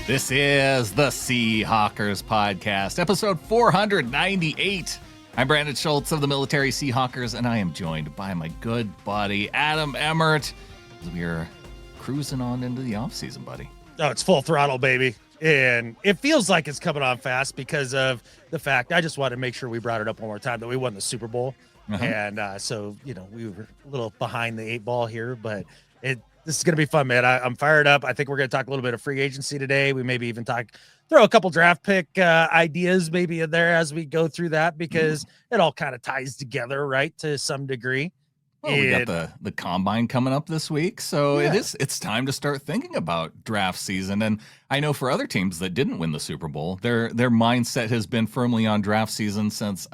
This is the Seahawkers podcast, episode 498. I'm Brandon Schultz of the Military Seahawkers, and I am joined by my good buddy, Adam Emmert, as we are cruising on into the offseason, buddy. Oh, it's full throttle, baby. And it feels like it's coming on fast because of the fact, I just wanted to make sure we brought it up one more time, that we won the Super Bowl. And so, we were a little behind the eight ball here, but this is going to be fun, man. I'm fired up. I think we're going to talk a little bit of free agency today. We maybe even throw a couple draft pick ideas maybe in there as we go through that, because it all kind of ties together, right, to some degree. Well, we got the combine coming up this week, so it's time to start thinking about draft season. And I know for other teams that didn't win the Super Bowl, their mindset has been firmly on draft season since,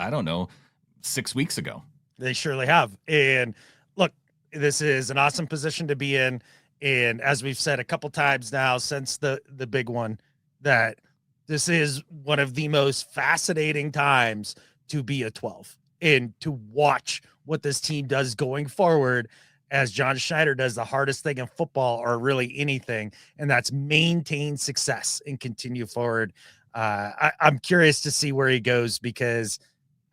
6 weeks ago. They surely have. And look, this is an awesome position to be in. And as we've said a couple times now since the big one, that this is one of the most fascinating times to be a 12 and to watch what this team does going forward, as John Schneider does the hardest thing in football, or really anything, and that's maintain success and continue forward. I'm curious to see where he goes, because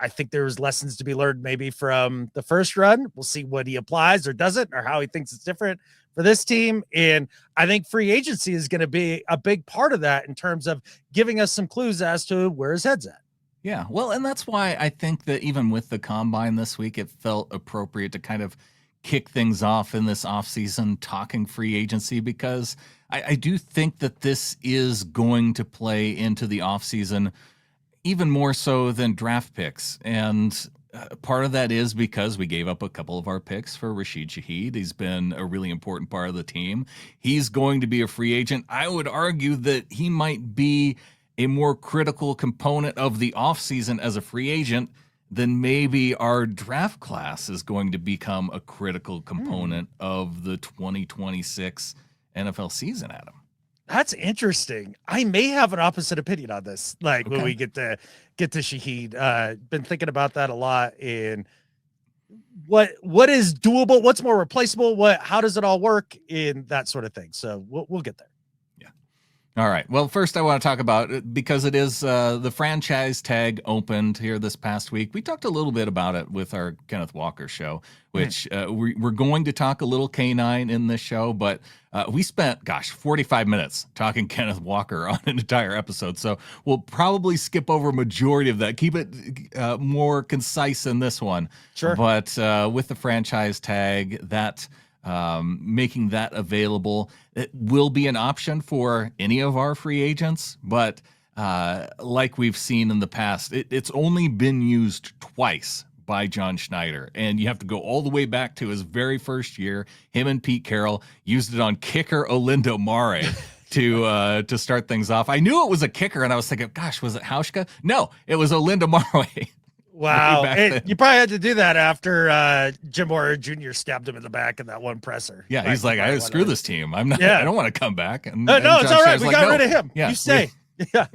I think there was lessons to be learned maybe from the first run. We'll see what he applies or doesn't, or how he thinks it's different for this team. And I think free agency is going to be a big part of that in terms of giving us some clues as to where his head's at. Yeah, well, and that's why I think that even with the combine this week, it felt appropriate to kind of kick things off in this offseason talking free agency, because I do think that this is going to play into the offseason even more so than draft picks. And part of that is because we gave up a couple of our picks for Rashid Shaheed. He's been a really important part of the team. He's going to be a free agent. I would argue that he might be a more critical component of the offseason as a free agent than maybe our draft class is going to become a critical component of the 2026 NFL season, Adam. That's interesting. I may have an opposite opinion on this. When we get to Shaheed, been thinking about that a lot. And what is doable? What's more replaceable? How does it all work in that sort of thing? So we'll get there. All right. Well, first I want to talk about, because it is the franchise tag opened here this past week. We talked a little bit about it with our Kenneth Walker show, which we're going to talk a little K9 in this show, but we spent, 45 minutes talking Kenneth Walker on an entire episode. So we'll probably skip over a majority of that. Keep it more concise in this one. Sure. But with the franchise tag, that making that available, it will be an option for any of our free agents, but like we've seen in the past, it's only been used twice by John Schneider, and you have to go all the way back to his very first year. Him and Pete Carroll used it on kicker Olindo Mare to start things off. I knew it was a kicker, and I was thinking, gosh, was it Hauschka? No, it was Olindo Mare. Wow. You probably had to do that after Jim Moore Jr. stabbed him in the back in that one presser. Yeah, he's like, I screw this team. I'm not. I don't want to come back. And no, it's all right. We got rid of him. Yeah, you stay. Yeah.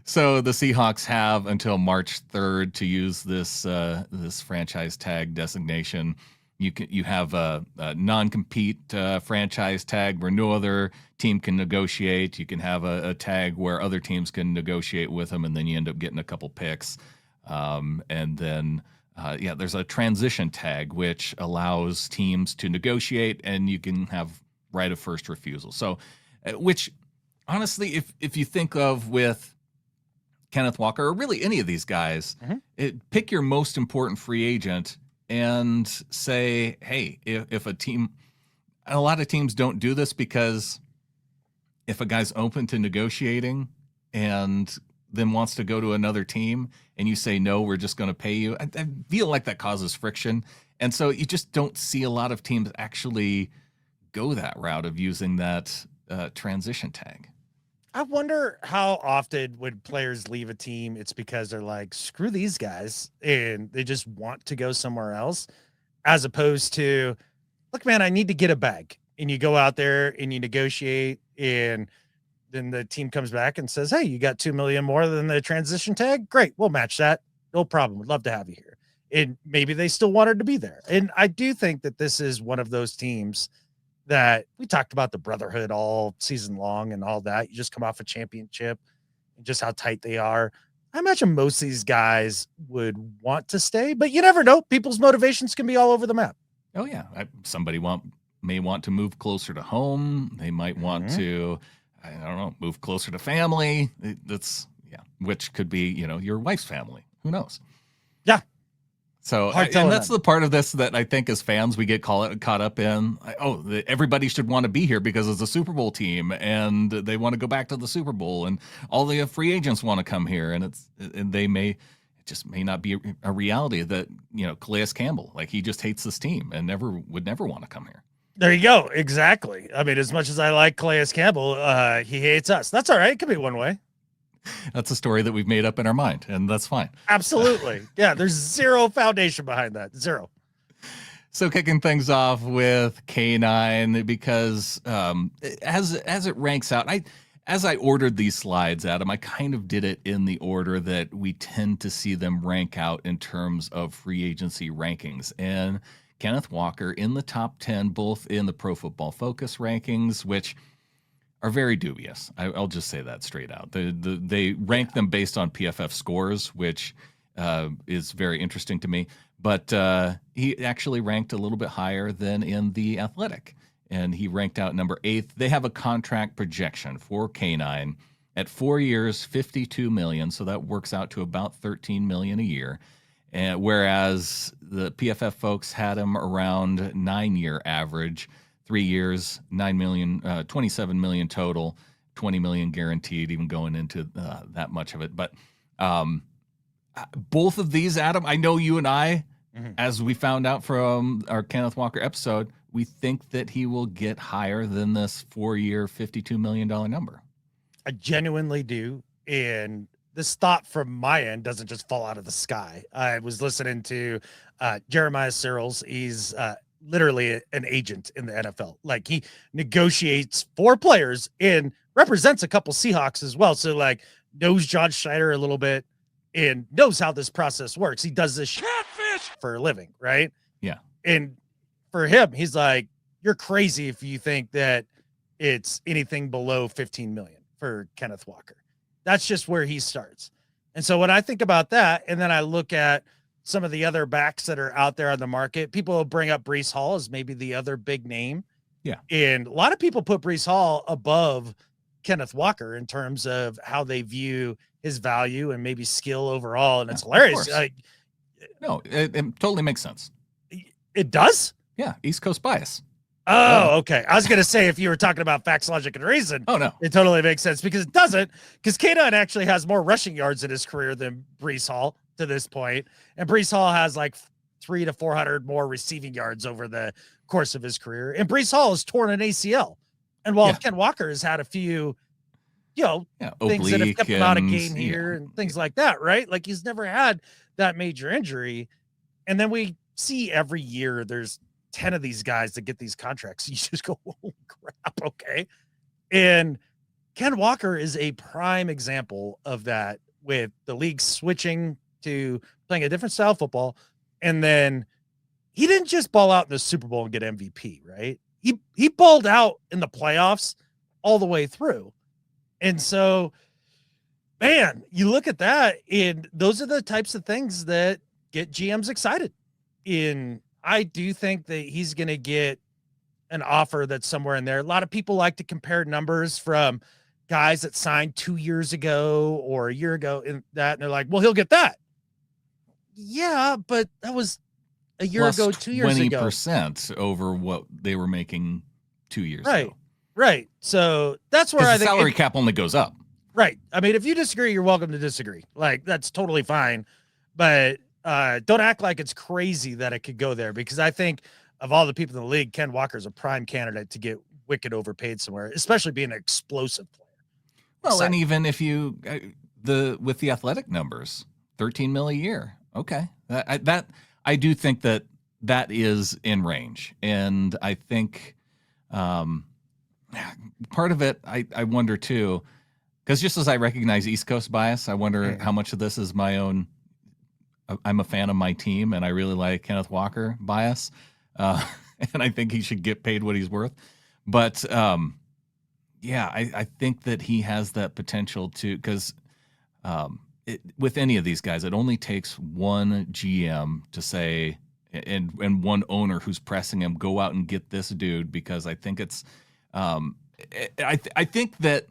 So the Seahawks have until March 3rd to use this franchise tag designation. You have a non-compete franchise tag where no other team can negotiate. You can have a tag where other teams can negotiate with them, and then you end up getting a couple picks. And then, there's a transition tag, which allows teams to negotiate, and you can have right of first refusal. So, which honestly, if you think of with Kenneth Walker, or really any of these guys, pick your most important free agent and say, hey, if a team, a lot of teams don't do this, because if a guy's open to negotiating and then wants to go to another team and you say, no, we're just going to pay you, I feel like that causes friction. And so you just don't see a lot of teams actually go that route of using that transition tag. I wonder how often when players leave a team, it's because they're like, screw these guys, and they just want to go somewhere else, as opposed to, look, man, I need to get a bag. And you go out there and you negotiate, and then the team comes back and says, hey, you got $2 million more than the transition tag. Great. We'll match that. No problem. We'd love to have you here. And maybe they still wanted to be there. And I do think that this is one of those teams that we talked about the brotherhood all season long and all that. You just come off a championship and just how tight they are. I imagine most of these guys would want to stay, but you never know. People's motivations can be all over the map. Oh yeah, somebody may want to move closer to home. They might want to, I don't know, move closer to family. That's which could be your wife's family. Who knows? Yeah. So and that's the part of this that I think as fans we get caught up in. Everybody should want to be here because it's a Super Bowl team and they want to go back to the Super Bowl and all the free agents want to come here and it just may not be a reality that Calais Campbell, like, he just hates this team and would never want to come here. There you go. Exactly. I mean, as much as I like Calais Campbell, he hates us. That's all right. It could be one way. That's a story that we've made up in our mind, and that's fine. Absolutely. Yeah, there's zero foundation behind that. Zero. So kicking things off with K9, because as it ranks out, as I ordered these slides, Adam, I kind of did it in the order that we tend to see them rank out in terms of free agency rankings. And Kenneth Walker in the top 10, both in the Pro Football Focus rankings, which are very dubious. I'll just say that straight out. They rank them based on PFF scores, which is very interesting to me. But he actually ranked a little bit higher than in The Athletic, and he ranked out number 8. They have a contract projection for K9 at 4 years, $52 million, so that works out to about $13 million a year. And whereas the PFF folks had him around 9-year average. 3 years, $9 million, $27 million total, $20 million guaranteed, even going into that much of it. But both of these, Adam, I know you and I, as we found out from our Kenneth Walker episode, we think that he will get higher than this 4-year, $52 million number. I genuinely do. And this thought from my end doesn't just fall out of the sky. I was listening to Jeremiah Searles. He's literally an agent in the NFL. Like, he negotiates for players and represents a couple Seahawks as well. So, like, knows John Schneider a little bit and knows how this process works. He does this catfish for a living, right? Yeah. And for him, he's like, you're crazy if you think that it's anything below 15 million for Kenneth Walker. That's just where he starts. And so when I think about that, and then I look at some of the other backs that are out there on the market, people will bring up Breece Hall as maybe the other big name. Yeah. And a lot of people put Breece Hall above Kenneth Walker in terms of how they view his value and maybe skill overall. And it's hilarious. No, it totally makes sense. It does? Yeah. East Coast bias. Oh, okay. I was going to say, if you were talking about facts, logic, and reason, no, it totally makes sense, because it doesn't, because K9 actually has more rushing yards in his career than Breece Hall to this point. And Breece Hall has like 300 to 400 more receiving yards over the course of his career. And Breece Hall has torn an ACL. And while Ken Walker has had a few, things that have kept him out of game here and things like that, right? Like, he's never had that major injury. And then we see every year there's 10 of these guys that get these contracts. You just go, oh crap. Okay. And Ken Walker is a prime example of that, with the league switching to playing a different style of football. And then he didn't just ball out in the Super Bowl and get MVP, right? He balled out in the playoffs all the way through. And so, man, you look at that, and those are the types of things that get GMs excited. I do think that he's going to get an offer that's somewhere in there. A lot of people like to compare numbers from guys that signed 2 years ago or a year ago in that. And they're like, well, he'll get that. Yeah, but that was a year ago, 2 years ago. 20% over what they were making 2 years ago. Right. So that's where I think the salary cap only goes up. Right. I mean, if you disagree, you're welcome to disagree. Like, that's totally fine. But don't act like it's crazy that it could go there, because I think of all the people in the league, Ken Walker is a prime candidate to get wicked overpaid somewhere, especially being an explosive player. Well, and even if you with the Athletic numbers, $13 million a year. Okay. I do think that is in range. And I think part of it, I wonder too, because just as I recognize East Coast bias, I wonder how much of this is my own. I'm a fan of my team, and I really like Kenneth Walker bias, and I think he should get paid what he's worth. But yeah, I think that he has that potential to, because with any of these guys, it only takes one GM to say, and one owner who's pressing him, go out and get this dude, because I think it's, I think that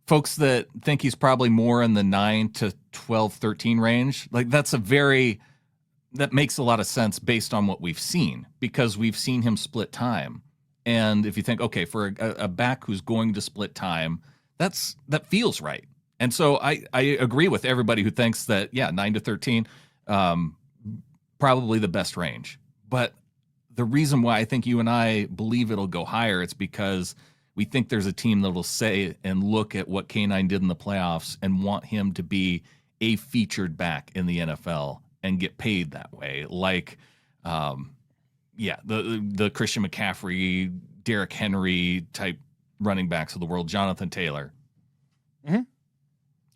folks that think he's probably more in the 9 to 12, 13 range, like that makes a lot of sense based on what we've seen, because we've seen him split time. And if you think, okay, for a back who's going to split time, that feels right. And so I agree with everybody who thinks that, yeah, 9 to 13, probably the best range. But the reason why I think you and I believe it'll go higher, it's because we think there's a team that'll say and look at what K9 did in the playoffs and want him to be a featured back in the NFL and get paid that way. Like, the Christian McCaffrey, Derrick Henry type running backs of the world, Jonathan Taylor. Mm-hmm.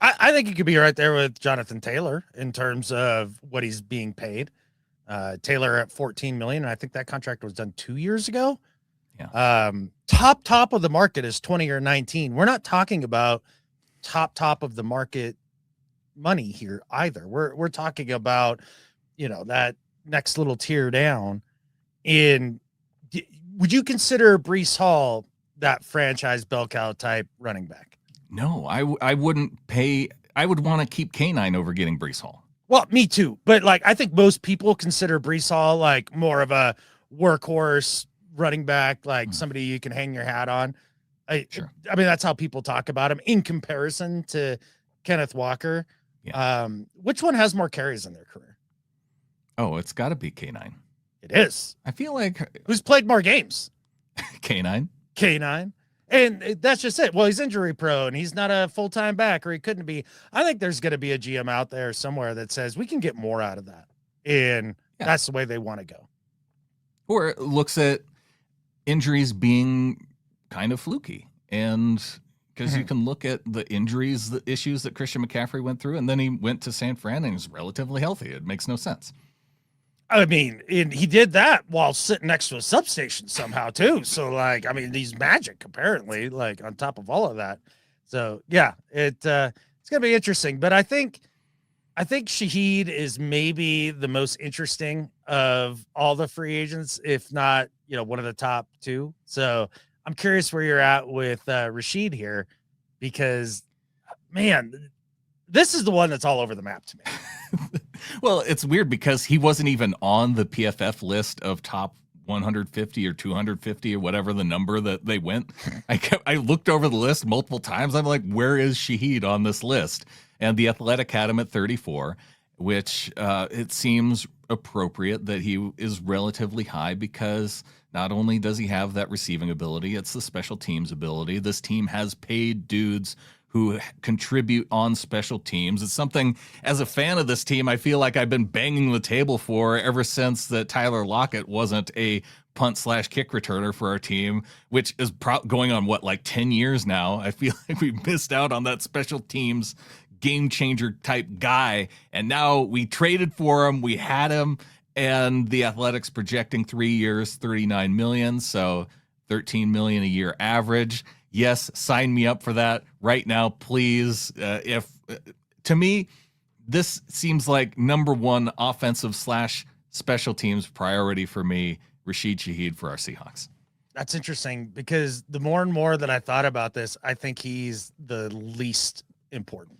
I think he could be right there with Jonathan Taylor in terms of what he's being paid. Taylor at $14 million, and I think that contract was done 2 years ago. Yeah. Top of the market is 20 or 19. We're not talking about top of the market money here either. We're talking about, that next little tier down. Would you consider Breece Hall that franchise bell cow type running back? No, I wouldn't pay. I would want to keep K9 over getting Breece Hall. Well, me too. But like, I think most people consider Breece Hall like more of a workhorse running back, like somebody you can hang your hat on. Sure. I mean, that's how people talk about him in comparison to Kenneth Walker. Yeah. Which one has more carries in their career? Oh, it's got to be K9. It is. I feel like who's played more games? K9. And that's just it. Well, he's injury prone. He's not a full-time back, or he couldn't be. I think there's going to be a GM out there somewhere that says we can get more out of that. And that's the way they want to go. Or looks at injuries being kind of fluky. And because you can look at the injuries, the issues that Christian McCaffrey went through, and then he went to San Fran and was relatively healthy. It makes no sense. I mean, and he did that while sitting next to a substation somehow too. So like, I mean, he's magic apparently, like on top of all of that. So yeah, it's gonna be interesting. But I think Shaheed is maybe the most interesting of all the free agents, if not, one of the top two. So I'm curious where you're at with Rashid here, because man, this is the one that's all over the map to me. Well, it's weird because he wasn't even on the PFF list of top 150 or 250 or whatever the number that they went. I looked over the list multiple times. I'm like, where is Shaheed on this list? And the Athletic had him at 34, which it seems appropriate that he is relatively high, because not only does he have that receiving ability, it's the special teams ability. This team has paid dudes who contribute on special teams. It's something, as a fan of this team, I feel like I've been banging the table for ever since that Tyler Lockett wasn't a punt/kick returner for our team, which is going on, like 10 years now. I feel like we missed out on that special teams game changer type guy. And now we traded for him. We had him, and the Athletics projecting 3 years, $39 million. So $13 million a year average. Yes, sign me up for that right now, please. To me, this seems like number one offensive/special teams priority for me, Rashid Shaheed for our Seahawks. That's interesting, because the more and more that I thought about this, I think he's the least important.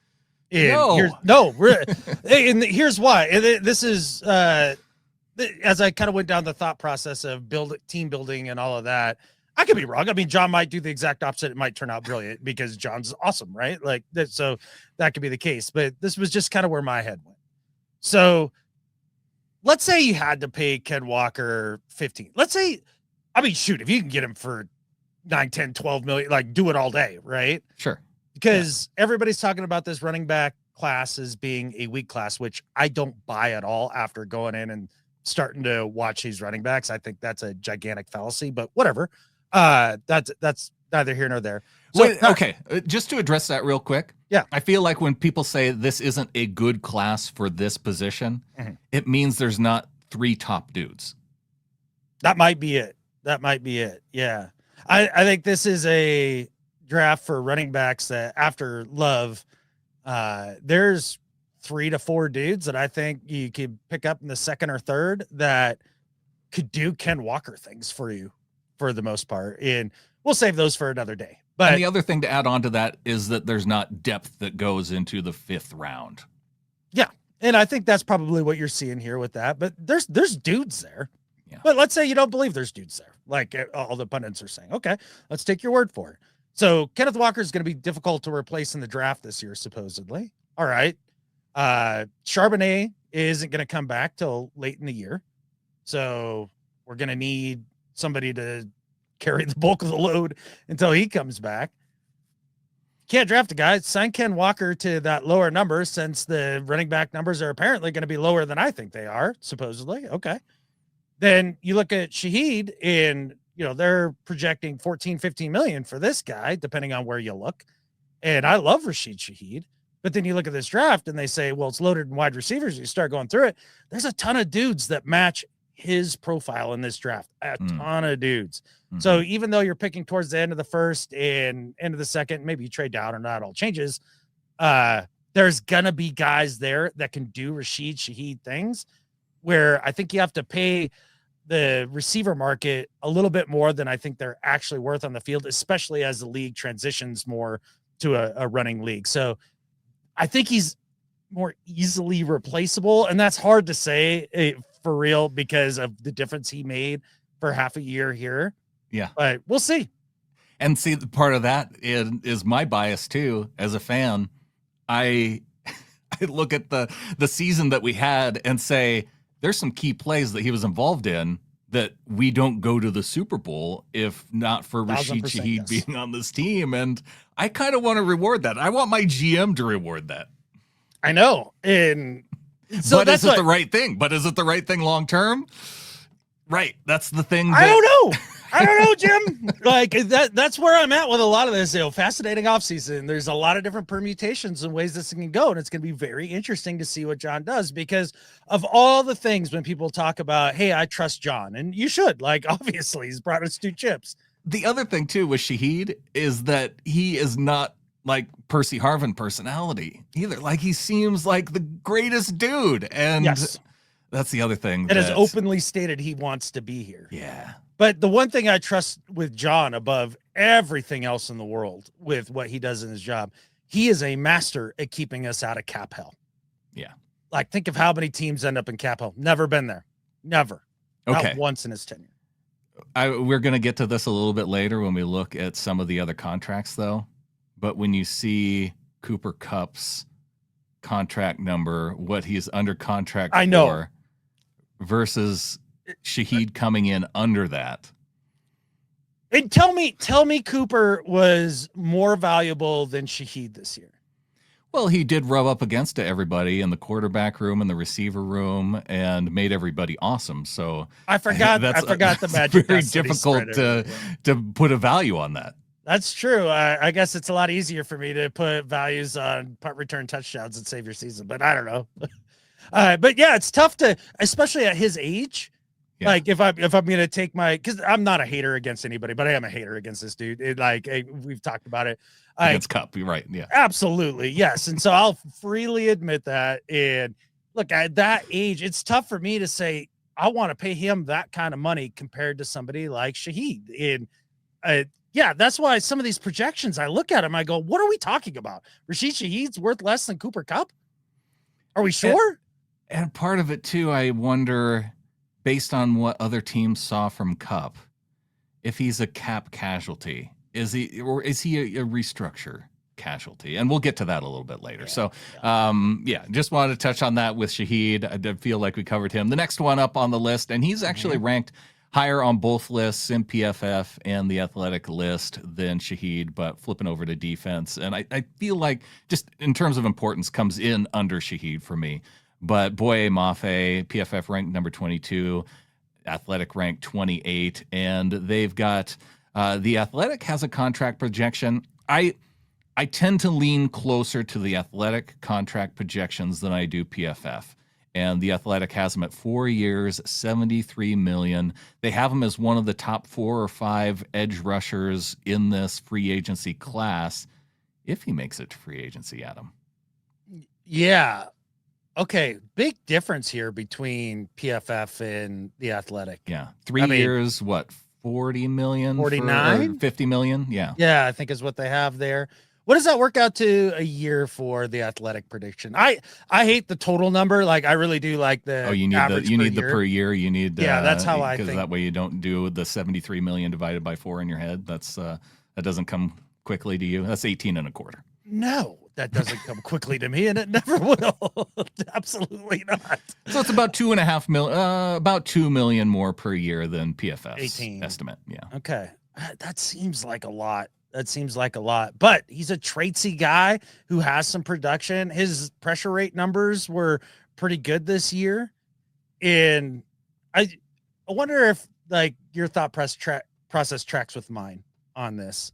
And here's why. And this is as I kind of went down the thought process of team building and all of that. I could be wrong. I mean, John might do the exact opposite. It might turn out brilliant because John's awesome, right? Like that. So that could be the case. But this was just kind of where my head went. So let's say you had to pay Ken Walker 15. Let's say, I mean, shoot, if you can get him for 9, 10, 12 million, like do it all day, right? Sure. Because everybody's talking about this running back class as being a weak class, which I don't buy at all after going in and starting to watch these running backs. I think that's a gigantic fallacy, but whatever. That's neither here nor there. So, okay. Just to address that real quick. Yeah. I feel like when people say this isn't a good class for this position, it means there's not 3 top dudes. That might be it. Yeah. I think this is a draft for running backs that after Love, there's 3 to 4 dudes that I think you could pick up in the second or third that could do Ken Walker things for you for the most part. And we'll save those for another day. But and the other thing to add on to that is that there's not depth that goes into the 5th round. Yeah. And I think that's probably what you're seeing here with that. But there's dudes there. Yeah. But let's say you don't believe there's dudes there. Like all the pundits are saying. Okay, let's take your word for it. So Kenneth Walker is going to be difficult to replace in the draft this year, supposedly. All right. Charbonnet isn't going to come back till late in the year. So we're going to need somebody to carry the bulk of the load until he comes back. Can't draft a guy. Sign Ken Walker to that lower number since the running back numbers are apparently going to be lower than I think they are, supposedly. Okay. Then you look at Shaheed and, they're projecting 14, 15 million for this guy, depending on where you look. And I love Rashid Shaheed. But then you look at this draft and they say, well, it's loaded in wide receivers. You start going through it. There's a ton of dudes that match his profile in this draft, a ton of dudes. Mm-hmm. So even though you're picking towards the end of the first and end of the second, maybe you trade down or not, all changes. There's going to be guys there that can do Rashid Shaheed things where I think you have to pay the receiver market a little bit more than I think they're actually worth on the field, especially as the league transitions more to a running league. So I think he's more easily replaceable. And that's hard to say for real because of the difference he made for half a year here. Yeah. But we'll see. And see, the part of that is my bias too. As a fan, I look at the season that we had and say, there's some key plays that he was involved in that we don't go to the Super Bowl if not for Rashid Shaheed being on this team. And I kind of want to reward that. I want my GM to reward that. I know. And so but is it the right thing? But is it the right thing long term? Right. That's the thing. I don't know. I don't know, Jim. Like that's where I'm at with a lot of this. Fascinating offseason. There's a lot of different permutations and ways this can go, and it's going to be very interesting to see what John does because of all the things when people talk about, hey, I trust John, and you should. Like, obviously, he's brought us 2 chips. The other thing too with Shaheed is that he is not like Percy Harvin personality either. Like he seems like the greatest dude, and yes. That's the other thing. That has openly stated he wants to be here. Yeah. But the one thing I trust with John above everything else in the world with what he does in his job, he is a master at keeping us out of cap hell. Yeah. Like think of how many teams end up in cap hell. Never been there. Never. Okay. Not once in his tenure. We're going to get to this a little bit later when we look at some of the other contracts though. But when you see Cooper Kupp's contract number, what he's under contract for versus Shaheed coming in under that. And tell me Cooper was more valuable than Shaheed this year. Well, he did rub up against everybody in the quarterback room and the receiver room and made everybody awesome. So I forgot the magic. Very difficult to put a value on that. That's true. I guess it's a lot easier for me to put values on punt return touchdowns and save your season, but I don't know. But yeah, it's tough to, especially at his age. Yeah. Like if I'm going to take because I'm not a hater against anybody, but I am a hater against this dude. We've talked about it. Against Kupp, you're right. Yeah, absolutely. Yes. And so I'll freely admit that. And look, at that age, it's tough for me to say, I want to pay him that kind of money compared to somebody like Shaheed. And yeah, that's why some of these projections, I look at him, I go, what are we talking about? Rashid Shaheed's worth less than Cooper Kupp? Are we sure? And part of it too, I wonder, based on what other teams saw from Kupp, if he's a cap casualty, is he a restructure casualty? And we'll get to that a little bit later. Just wanted to touch on that with Shaheed. I did feel like we covered him. The next one up on the list, and he's actually ranked higher on both lists in PFF and the Athletic list than Shaheed, but flipping over to defense. And I feel like just in terms of importance comes in under Shaheed for me. But Boye Mafe, PFF ranked number 22, Athletic ranked 28, and they've got the Athletic has a contract projection. I tend to lean closer to the Athletic contract projections than I do PFF. and the Athletic has him at 4 years, $73 million. They have him as one of the top 4 or 5 edge rushers in this free agency class, if he makes it to free agency, Adam. Yeah. Okay. Big difference here between PFF and the Athletic. Yeah. 3 years, what, 40 million? 49? 50 million? Yeah. Yeah, I think is what they have there. What does that work out to a year for the Athletic prediction? I hate the total number. Like I really do like the you need the per year. You need that's how I think, because that way you don't do the 73 million divided by 4 in your head. That's that doesn't come quickly to you. That's 18 and a quarter. No, that doesn't come quickly to me, and it never will. Absolutely not. So it's about 2.5 million, about 2 million more per year than PFF's 18 estimate. Yeah. Okay, that seems like a lot. But he's a traitsy guy who has some production. His pressure rate numbers were pretty good this year, and I wonder if like your thought process tracks with mine on this.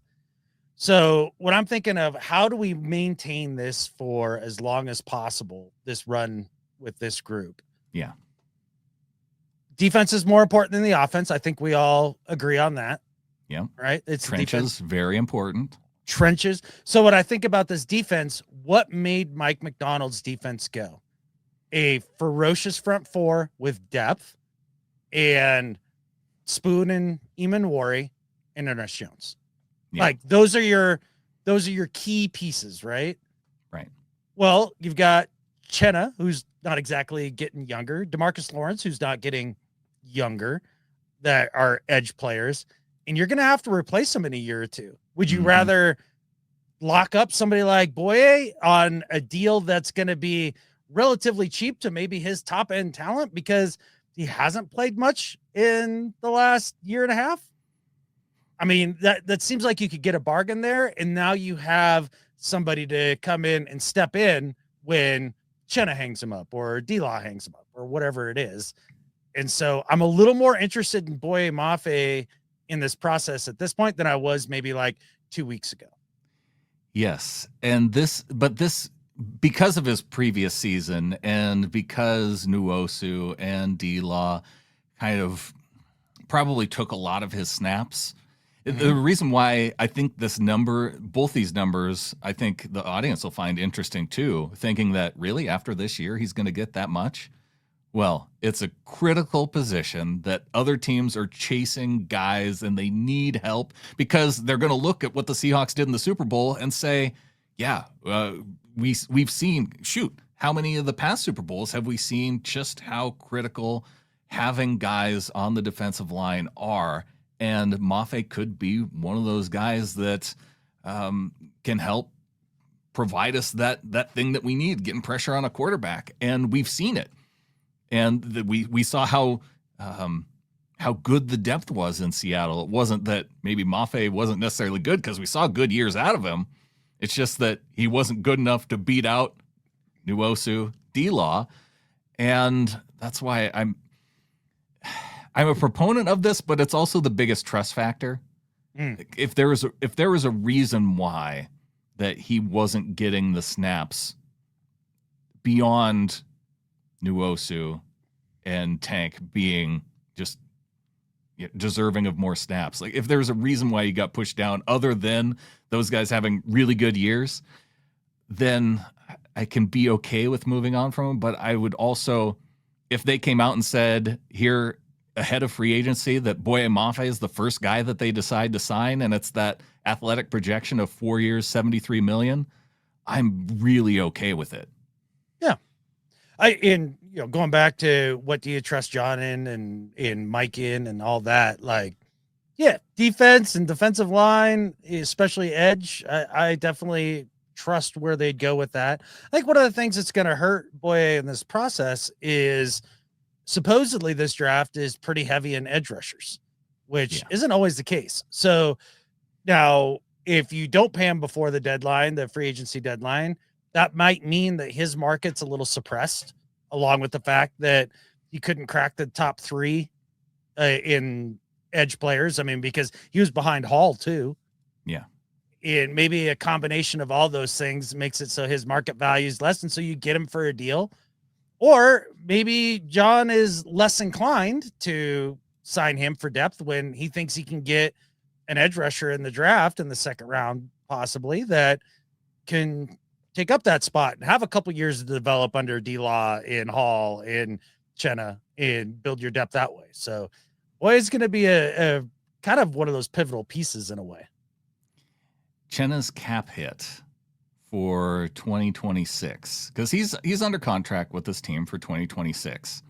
So what I'm thinking of, how do we maintain this for as long as possible, this run with this group? Yeah. Defense is more important than the offense. I think we all agree on that. Yeah. Right. It's trenches, very important. Trenches. So what I think about this defense, what made Mike McDonald's defense go? A ferocious front four with depth and Spoon and Eamon Wari and Ernest Jones. Yeah. Like those are your key pieces, right? Right. Well, you've got Uchenna, who's not exactly getting younger, Demarcus Lawrence, who's not getting younger, that are edge players, and you're going to have to replace them in a year or two. Would you rather lock up somebody like Boye on a deal that's going to be relatively cheap to maybe his top end talent because he hasn't played much in the last year and a half? I mean, that seems like you could get a bargain there, and now you have somebody to come in and step in when Uchenna hangs him up or D-Law hangs him up or whatever it is. And so I'm a little more interested in Boye Mafe in this process at this point than I was maybe like 2 weeks ago. Yes. And this, because of his previous season and because Nwosu and D-Law kind of probably took a lot of his snaps, the reason why I think both these numbers, I think the audience will find interesting too, thinking that really after this year, he's going to get that much. Well, it's a critical position that other teams are chasing guys and they need help because they're going to look at what the Seahawks did in the Super Bowl and say, yeah, we've seen, how many of the past Super Bowls have we seen just how critical having guys on the defensive line are? And Mafe could be one of those guys that can help provide us that thing that we need, getting pressure on a quarterback. And we've seen it. And we saw how good the depth was in Seattle. It wasn't that maybe Mafe wasn't necessarily good because we saw good years out of him. It's just that he wasn't good enough to beat out Nwosu, D-Law. And that's why I'm a proponent of this, but it's also the biggest trust factor. If there was a reason why that he wasn't getting the snaps beyond Nwosu and Tank being just deserving of more snaps, like if there's a reason why he got pushed down other than those guys having really good years, then I can be okay with moving on from him. But I would also, if they came out and said here ahead of free agency that Boye Mafe is the first guy that they decide to sign, and it's that athletic projection of 4 years, $73 million, I'm really okay with it. Yeah. Going back to what do you trust John in Mike in and all that, like, yeah, defense and defensive line, especially edge. I definitely trust where they'd go with that. I think one of the things that's going to hurt Boye in this process is supposedly this draft is pretty heavy in edge rushers, which isn't always the case. So now if you don't pay him before the deadline, the free agency deadline, that might mean that his market's a little suppressed, along with the fact that he couldn't crack the top 3 in edge players. I mean, because he was behind Hall too. Yeah. And maybe a combination of all those things makes it so his market value is less. And so you get him for a deal. Or maybe John is less inclined to sign him for depth when he thinks he can get an edge rusher in the draft in the second round, possibly, that can take up that spot and have a couple years to develop under D-Law in Hall in Uchenna and build your depth that way. So Boye is going to be a kind of one of those pivotal pieces in a way. Uchenna's cap hit for 2026, because he's under contract with this team for 2026.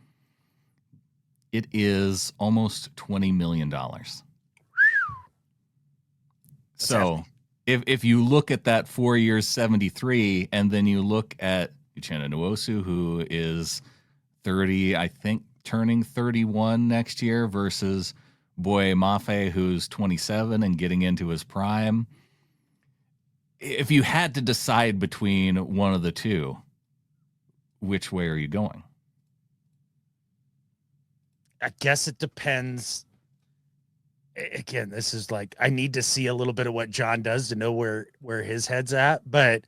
It is almost $20 million. So if you look at that 4 years, 73, and then you look at Uchenna Nwosu, who is 30, I think turning 31 next year, versus Boye Mafe, who's 27 and getting into his prime. If you had to decide between one of the two, which way are you going? I guess it depends. Again, this is like, I need to see a little bit of what John does to know where his head's at. But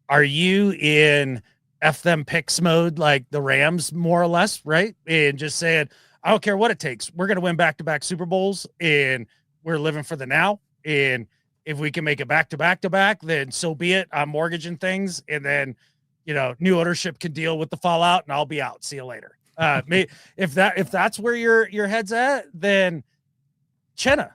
are you in F them picks mode like the Rams, more or less, right? And just saying, I don't care what it takes. We're going to win back-to-back Super Bowls, and we're living for the now. And if we can make it back-to-back, then so be it. I'm mortgaging things, and then, new ownership can deal with the fallout, and I'll be out. See you later. If that's where your head's at, then Uchenna,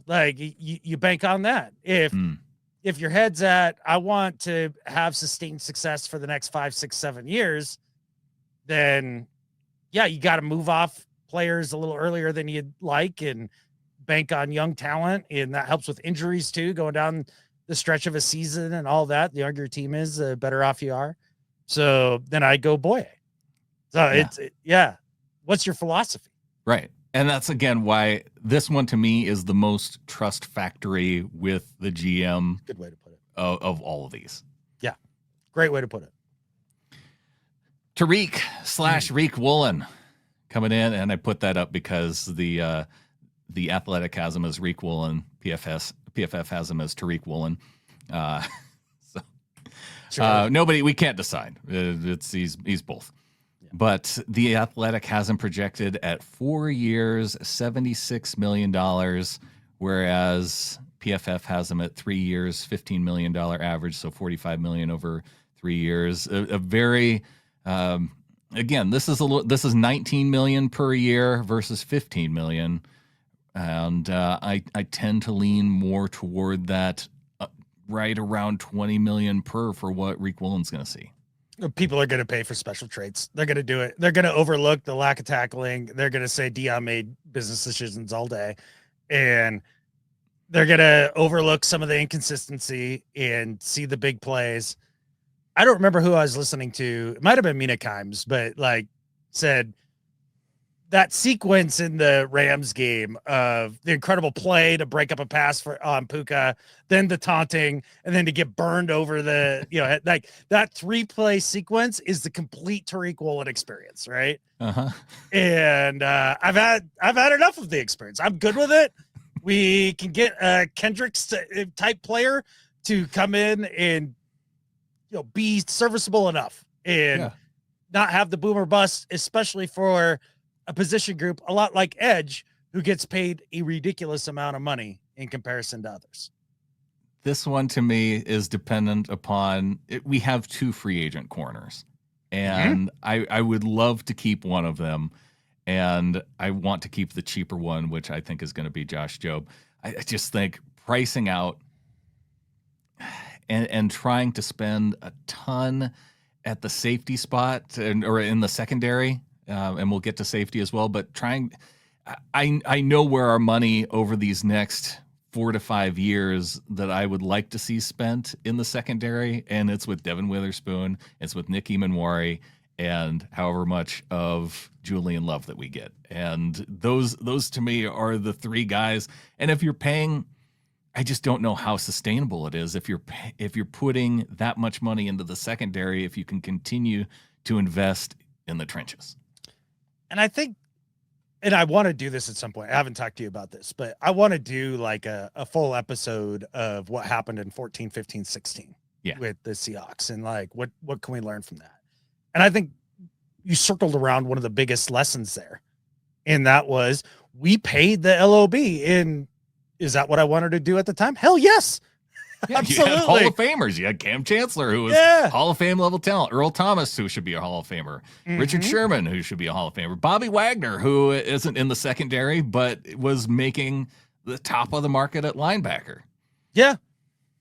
like you bank on that. If your head's at, I want to have sustained success for the next 5, 6, 7 years, then yeah, you got to move off players a little earlier than you'd like and bank on young talent. And that helps with injuries too, going down the stretch of a season and all that. The younger your team is, the better off you are. So then I go Boye. So what's your philosophy? Right. And that's, again, why this one to me is the most trust factory with the GM. Good way to put it. Of all of these. Yeah. Great way to put it. Tariq / Woolen coming in, and I put that up because the Athletic has him as Reek Woolen, PFF has him as Tariq Woolen. We can't decide. He's both. But the Athletic has him projected at 4 years, $76 million, whereas PFF has him at 3 years, $15 million average, so $45 million over 3 years. A very, again, this is $19 million per year versus $15 million, and I tend to lean more toward that, right around $20 million per for what Reek Woolen's going to see. People are going to pay for special traits. They're going to do it. They're going to overlook the lack of tackling. They're going to say Dion made business decisions all day, and they're going to overlook some of the inconsistency and see the big plays. I don't remember who I was listening to. It might've been Mina Kimes, but said that sequence in the Rams game of the incredible play to break up a pass on Puka, then the taunting, and then to get burned over the, that 3-play sequence is the complete Tariq Woolen experience. Right. Uh-huh. And I've had enough of the experience. I'm good with it. We can get a Kendricks type player to come in and, be serviceable enough and not have the boomer bust, especially for a position group a lot like edge, who gets paid a ridiculous amount of money in comparison to others. This one to me is dependent upon it. We have 2 free agent corners, and I would love to keep one of them, and I want to keep the cheaper one, which I think is going to be Josh Jobe. I just think pricing out and trying to spend a ton at the safety spot or in the secondary, and we'll get to safety as well, but I know where our money over these next 4 to 5 years that I would like to see spent in the secondary, and it's with Devin Witherspoon, it's with Nick Emanwari, and however much of Julian Love that we get. And those to me are the 3 guys. And if you're paying, I just don't know how sustainable it is if you're putting that much money into the secondary, if you can continue to invest in the trenches. And I think, and I want to do this at some point. I haven't talked to you about this, but I want to do like a full episode of what happened in 14, 15, 16 with the Seahawks, and what can we learn from that? And I think circled around one of the biggest lessons there. And that was, we paid the LOB. And is that what I wanted to do at the time? Hell yes. Yeah, absolutely. You had Hall of Famers. You had Cam Chancellor, who was Hall of Fame level talent. Earl Thomas, who should be a Hall of Famer. Richard Sherman, who should be a Hall of Famer. Bobby Wagner, who isn't in the secondary, but was making the top of the market at linebacker. Yeah.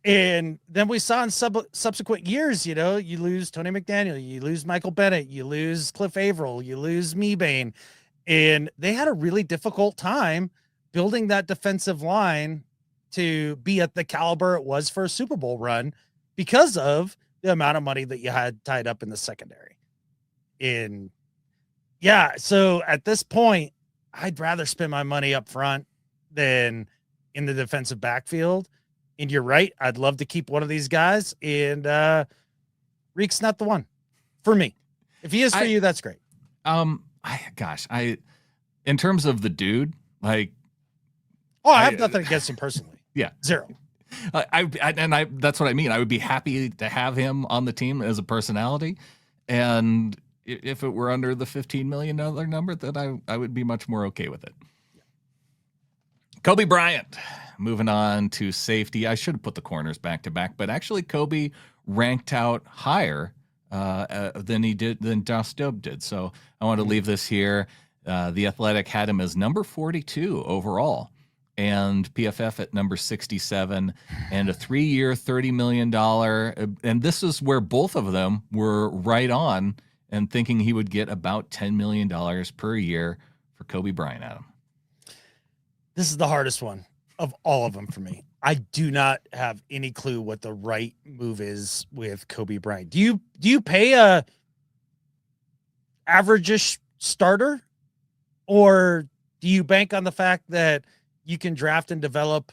And then we saw in subsequent years, you know, you lose Tony McDaniel, you lose Michael Bennett, you lose Cliff Averill, you lose Mebane. And they had a really difficult time building that defensive line to be at the caliber it was for a Super Bowl run because of the amount of money that you had tied up in the secondary. And yeah, so at this point, I'd rather spend my money up front than in the defensive backfield. And you're right. I'd love to keep one of these guys. And Reek's not the one for me. If he is for you, that's great. In terms of the dude, like, I have nothing against him personally. Yeah, zero. That's what I mean. I would be happy to have him on the team as a personality, and if it were under the $15 million number, then I would be much more okay with it. Coby Bryant, moving on to safety. I should have put the corners back to back, but actually Coby ranked out higher than Josh Jobe did. So I want to leave this here. The Athletic had him as number 42 overall, and PFF at number 67, and a 3-year, $30 million. And this is where both of them were right on and thinking he would get about $10 million per year for Coby Bryant, Adam. This is the hardest one of all of them for me. I do not have any clue what the right move is with Coby Bryant. Do you pay a average-ish starter, or do you bank on the fact that you can draft and develop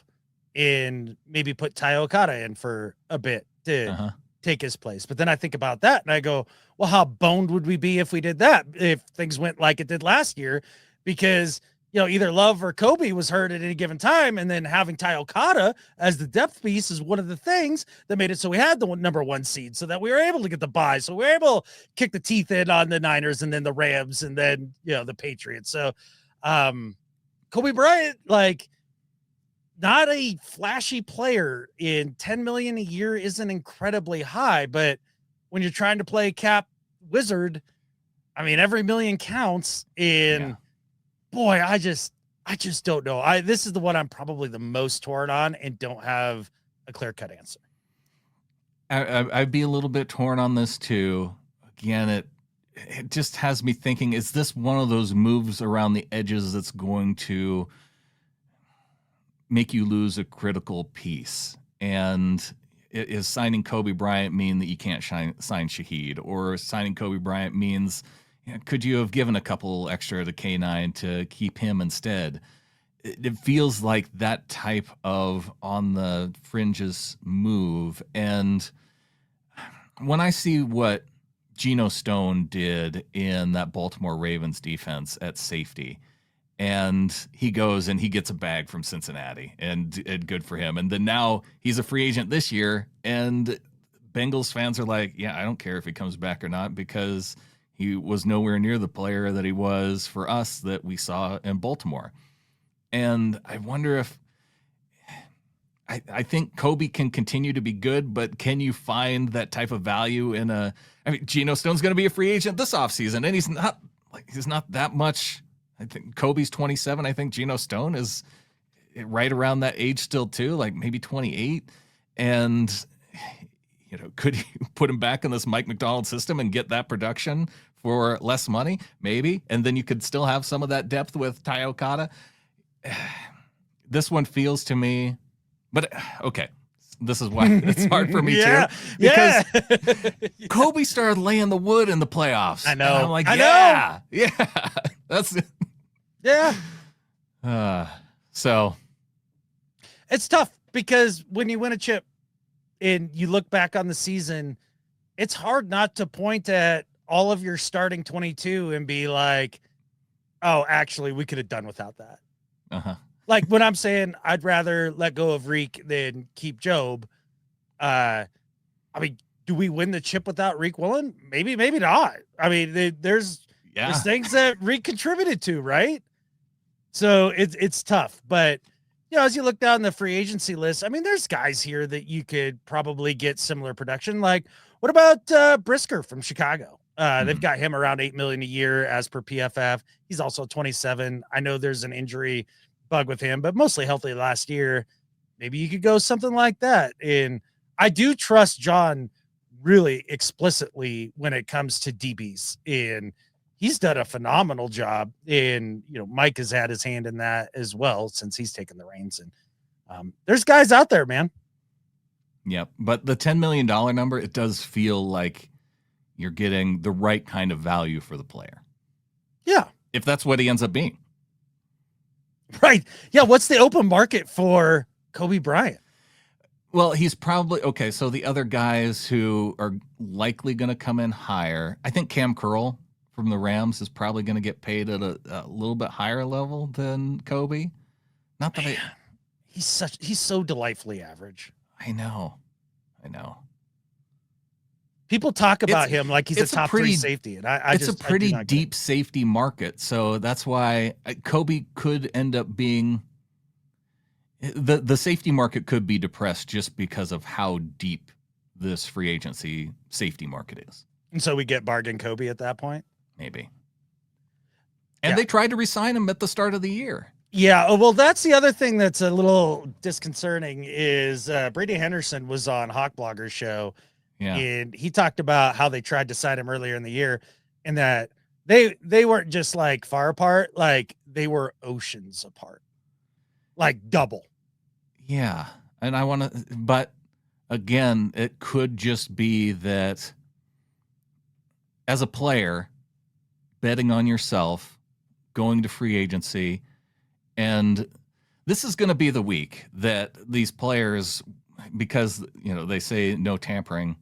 and maybe put Ty Okada in for a bit to take his place? But then I think about that and I go, well, how boned would we be if we did that, if things went like it did last year? Because, you know, either Love or Coby was hurt at any given time. And then having Ty Okada as the depth piece is one of the things that made it so we had the number 1 seed, so that we were able to get the bye. So we were able to kick the teeth in on the Niners and then the Rams and then, you know, the Patriots. So, Coby Bryant, like, not a flashy player, in $10 million a year isn't incredibly high, but when you're trying to play cap wizard, I mean, every million counts. And boy, I just don't know. This is the one I'm probably the most torn on and don't have a clear-cut answer. I'd be a little bit torn on this too. Again, it just has me thinking, is this one of those moves around the edges that's going to make you lose a critical piece? And is signing Coby Bryant mean that you can't sign Shaheed? Or signing Coby Bryant means, could you have given a couple extra to K9 to keep him instead? It feels like that type of on the fringes move. And when I see what Geno Stone did in that Baltimore Ravens defense at safety, and he goes and he gets a bag from Cincinnati, and good for him. And then now he's a free agent this year, and Bengals fans are like, yeah, I don't care if he comes back or not, because he was nowhere near the player that he was for us that we saw in Baltimore. And I wonder if I think Coby can continue to be good, but can you find that type of value in I mean, Geno Stone's going to be a free agent this offseason, and he's not that much. I think Kobe's 27. I think Geno Stone is right around that age still too, like maybe 28. And, you know, could you put him back in this Mike McDonald system and get that production for less money? Maybe. And then you could still have some of that depth with Ty Okada. This one feels to me, but okay. This is why it's hard for me too. Because Coby started laying the wood in the playoffs. I know. And I'm like, that's it. Yeah. So it's tough, because when you win a chip and you look back on the season, it's hard not to point at all of your starting 22 and be like, oh, actually, we could have done without that. Like when I'm saying I'd rather let go of Reek than keep Jobe. I mean, do we win the chip without Tariq Woolen? Maybe, maybe not. I mean, there's things that Reek contributed to, right? So it's tough. But as you look down the free agency list, I mean, there's guys here that you could probably get similar production. Like, what about Brisker from Chicago? They've got him around $8 million a year as per PFF. He's also 27. I know there's an injury bug with him, but mostly healthy last year. Maybe you could go something like that. And I do trust John really explicitly when it comes to DBs, and he's done a phenomenal job. And Mike has had his hand in that as well since he's taken the reins. And there's guys out there, man. Yeah, but the $10 million number, it does feel like you're getting the right kind of value for the player. Yeah, if that's what he ends up being. Right. Yeah. What's the open market for Coby Bryant? Well, he's probably okay. So the other guys who are likely going to come in higher, I think Cam Curl from the Rams is probably going to get paid at a little bit higher level than Coby. Not that he's so delightfully average. I know. People talk about him like he's a top three safety, and it's a pretty deep safety market. So that's why Coby could end up being. The safety market could be depressed just because of how deep this free agency safety market is. And so we get bargain Coby at that point? Maybe. And they tried to re-sign him at the start of the year. Yeah, well, that's the other thing that's a little disconcerting is Brady Henderson was on Hawk Blogger's show, and he talked about how they tried to sign him earlier in the year, and that they weren't just like far apart, like they were oceans apart. Like double. Yeah. And but again, it could just be that as a player, betting on yourself, going to free agency, and this is going to be the week that these players, because, they say no tampering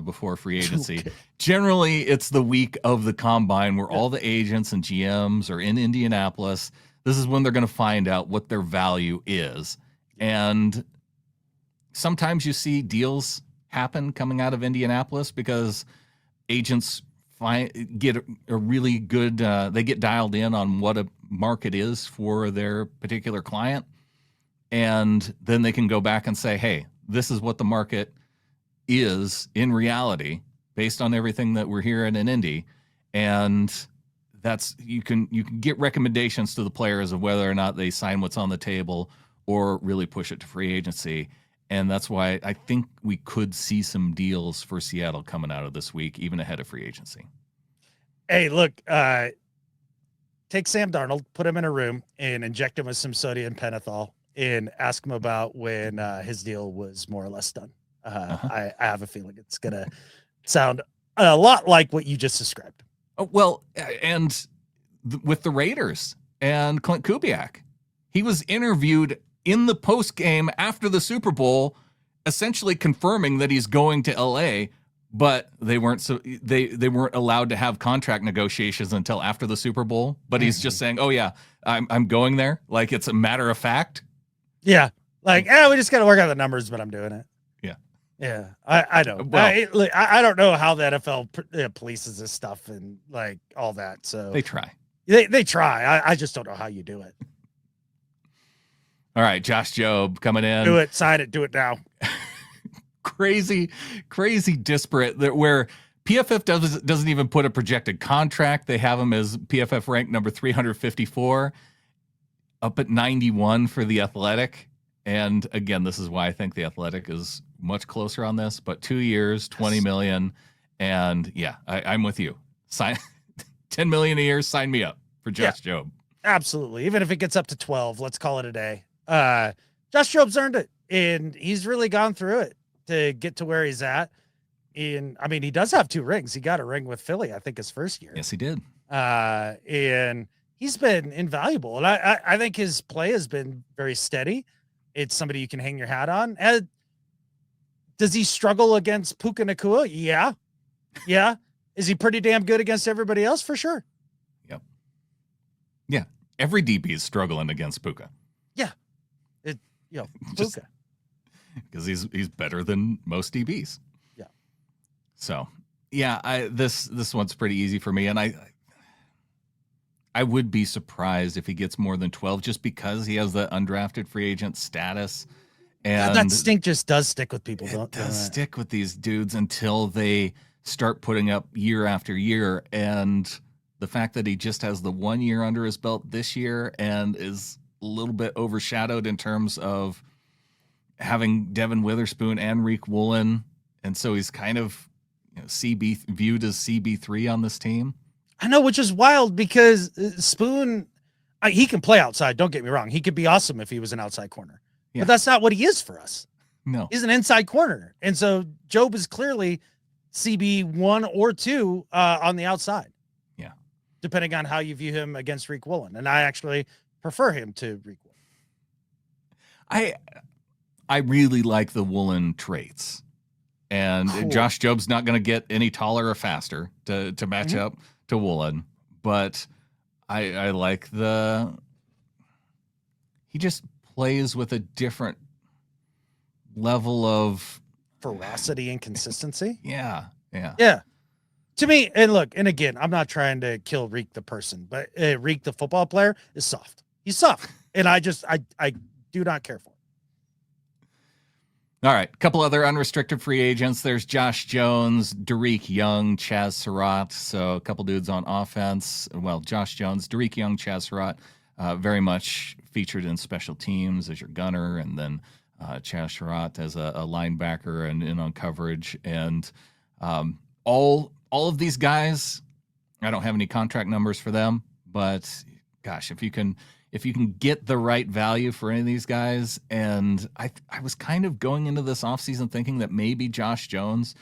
before free agency. Okay. Generally, it's the week of the combine where all the agents and GMs are in Indianapolis. This is when they're going to find out what their value is. And sometimes you see deals happen coming out of Indianapolis because agents get a really good, they get dialed in on what a market is for their particular client. And then they can go back and say, hey, this is what the market is in reality based on everything that we're hearing in Indy. And that's you can get recommendations to the players of whether or not they sign what's on the table or really push it to free agency. And that's why I think we could see some deals for Seattle coming out of this week, even ahead of free agency. Hey, look, take Sam Darnold, put him in a room and inject him with some sodium pentothal and ask him about when his deal was more or less done. I have a feeling it's going to sound a lot like what you just described. Well, and with the Raiders and Clint Kubiak, he was interviewed in the post game after the Super Bowl, essentially confirming that he's going to LA, but they weren't allowed to have contract negotiations until after the Super Bowl. But he's just saying, "Oh yeah, I'm going there," like it's a matter of fact. Yeah, like we just got to work out the numbers, but I'm doing it. Yeah, I don't. Well, I don't know how the NFL polices this stuff and like all that. So they try. They try. I just don't know how you do it. All right, Josh Jobe coming in. Do it. Sign it. Do it now. crazy disparate where PFF doesn't even put a projected contract. They have him as PFF ranked number 354, up at 91 for the Athletic. And again, this is why I think the Athletic is much closer on this, but 2 years, 20 million. And yeah, I'm with you. Sign 10 million a year. Sign me up for Josh Jobe. Absolutely. Even if it gets up to 12, let's call it a day. Josh Jobe's earned it, and he's really gone through it to get to where he's at. And I mean, he does have 2 rings. He got a ring with Philly, I think, his first year. Yes, he did. And he's been invaluable. And I think his play has been very steady. It's somebody you can hang your hat on. Does he struggle against Puka Nacua? Yeah. Yeah. Is he pretty damn good against everybody else? For sure. Yep. Yeah. Every DB is struggling against Puka. Yeah. Puka. Because he's better than most DBs. Yeah. So yeah, this one's pretty easy for me, and I would be surprised if he gets more than 12 just because he has the undrafted free agent status. God, And that stink just does stick with people. it does stick with these dudes until they start putting up year after year. And the fact that he just has the 1 year under his belt this year and is a little bit overshadowed in terms of having Devin Witherspoon and Tariq Woolen. And so he's kind of CB viewed as CB3 on this team. I know, which is wild because Spoon, he can play outside. Don't get me wrong. He could be awesome if he was an outside corner, but that's not what he is for us. No, he's an inside corner. And so Jobe is clearly CB1 or 2 on the outside. Yeah. Depending on how you view him against Tariq Woolen. And I actually prefer him to Tariq Woolen. I really like the Woolen traits. And cool. Josh Jobe's not going to get any taller or faster to match up to Woolen, but I like he just plays with a different level of ferocity and consistency. Yeah. To me, and look, and again, I'm not trying to kill Reek the person, but Reek the football player is soft. He's soft, and I do not care for him. All right, a couple other unrestricted free agents. There's Josh Jones, Derick Young, Chaz Surratt. So a couple dudes on offense. Well, Josh Jones, Derick Young, Chaz Surratt, very much featured in special teams as your gunner, and then Chaz Surratt as a linebacker and in on coverage. And all of these guys, I don't have any contract numbers for them, but gosh, if you can get the right value for any of these guys, and I was kind of going into this offseason thinking that maybe Josh Jones,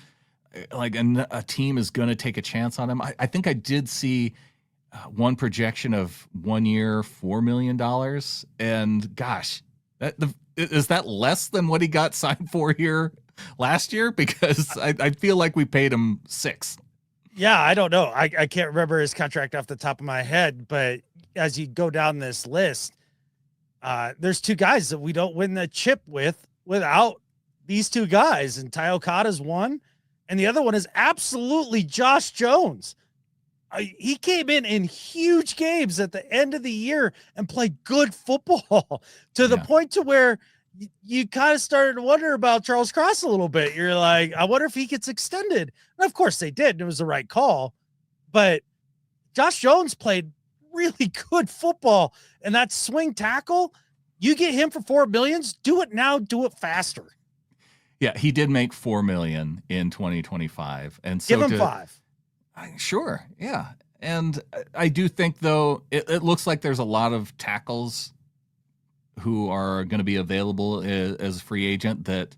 like a team is going to take a chance on him. I think I did see one projection of 1 year, $4 million. And gosh, is that less than what he got signed for here last year? Because I feel like we paid him $6 million. Yeah, I don't know. I can't remember his contract off the top of my head, but as you go down this list, there's 2 guys that we don't win the chip without these 2 guys. And Ty Okada's one, and the other one is absolutely Josh Jones. He came in huge games at the end of the year and played good football to the point to where you kind of started to wonder about Charles Cross a little bit. You're like, I wonder if he gets extended. And of course they did. And it was the right call. But Josh Jones played really good football. And that swing tackle, you get him for $4 million, do it now, do it faster. Yeah, he did make $4 million in 2025. And so give him 5. Sure. Yeah. And I do think, though, it looks like there's a lot of tackles who are going to be available as a free agent that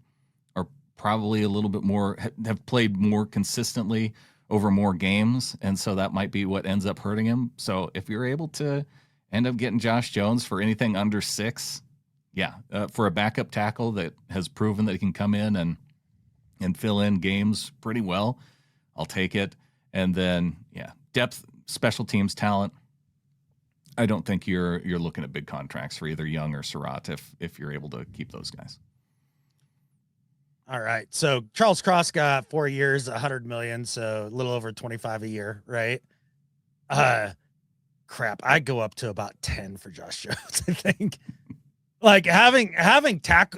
are probably a little bit more, have played more consistently over more games. And so that might be what ends up hurting him. So if you're able to end up getting Josh Jones for anything under 6, for a backup tackle that has proven that he can come in and fill in games pretty well, I'll take it. And then, depth, special teams talent. I don't think you're looking at big contracts for either Young or Surratt if you're able to keep those guys. All right. So Charles Cross got 4 years, $100 million, so a little over 25 a year, right? Crap. I'd go up to about 10 for Josh Jones, I think. Like having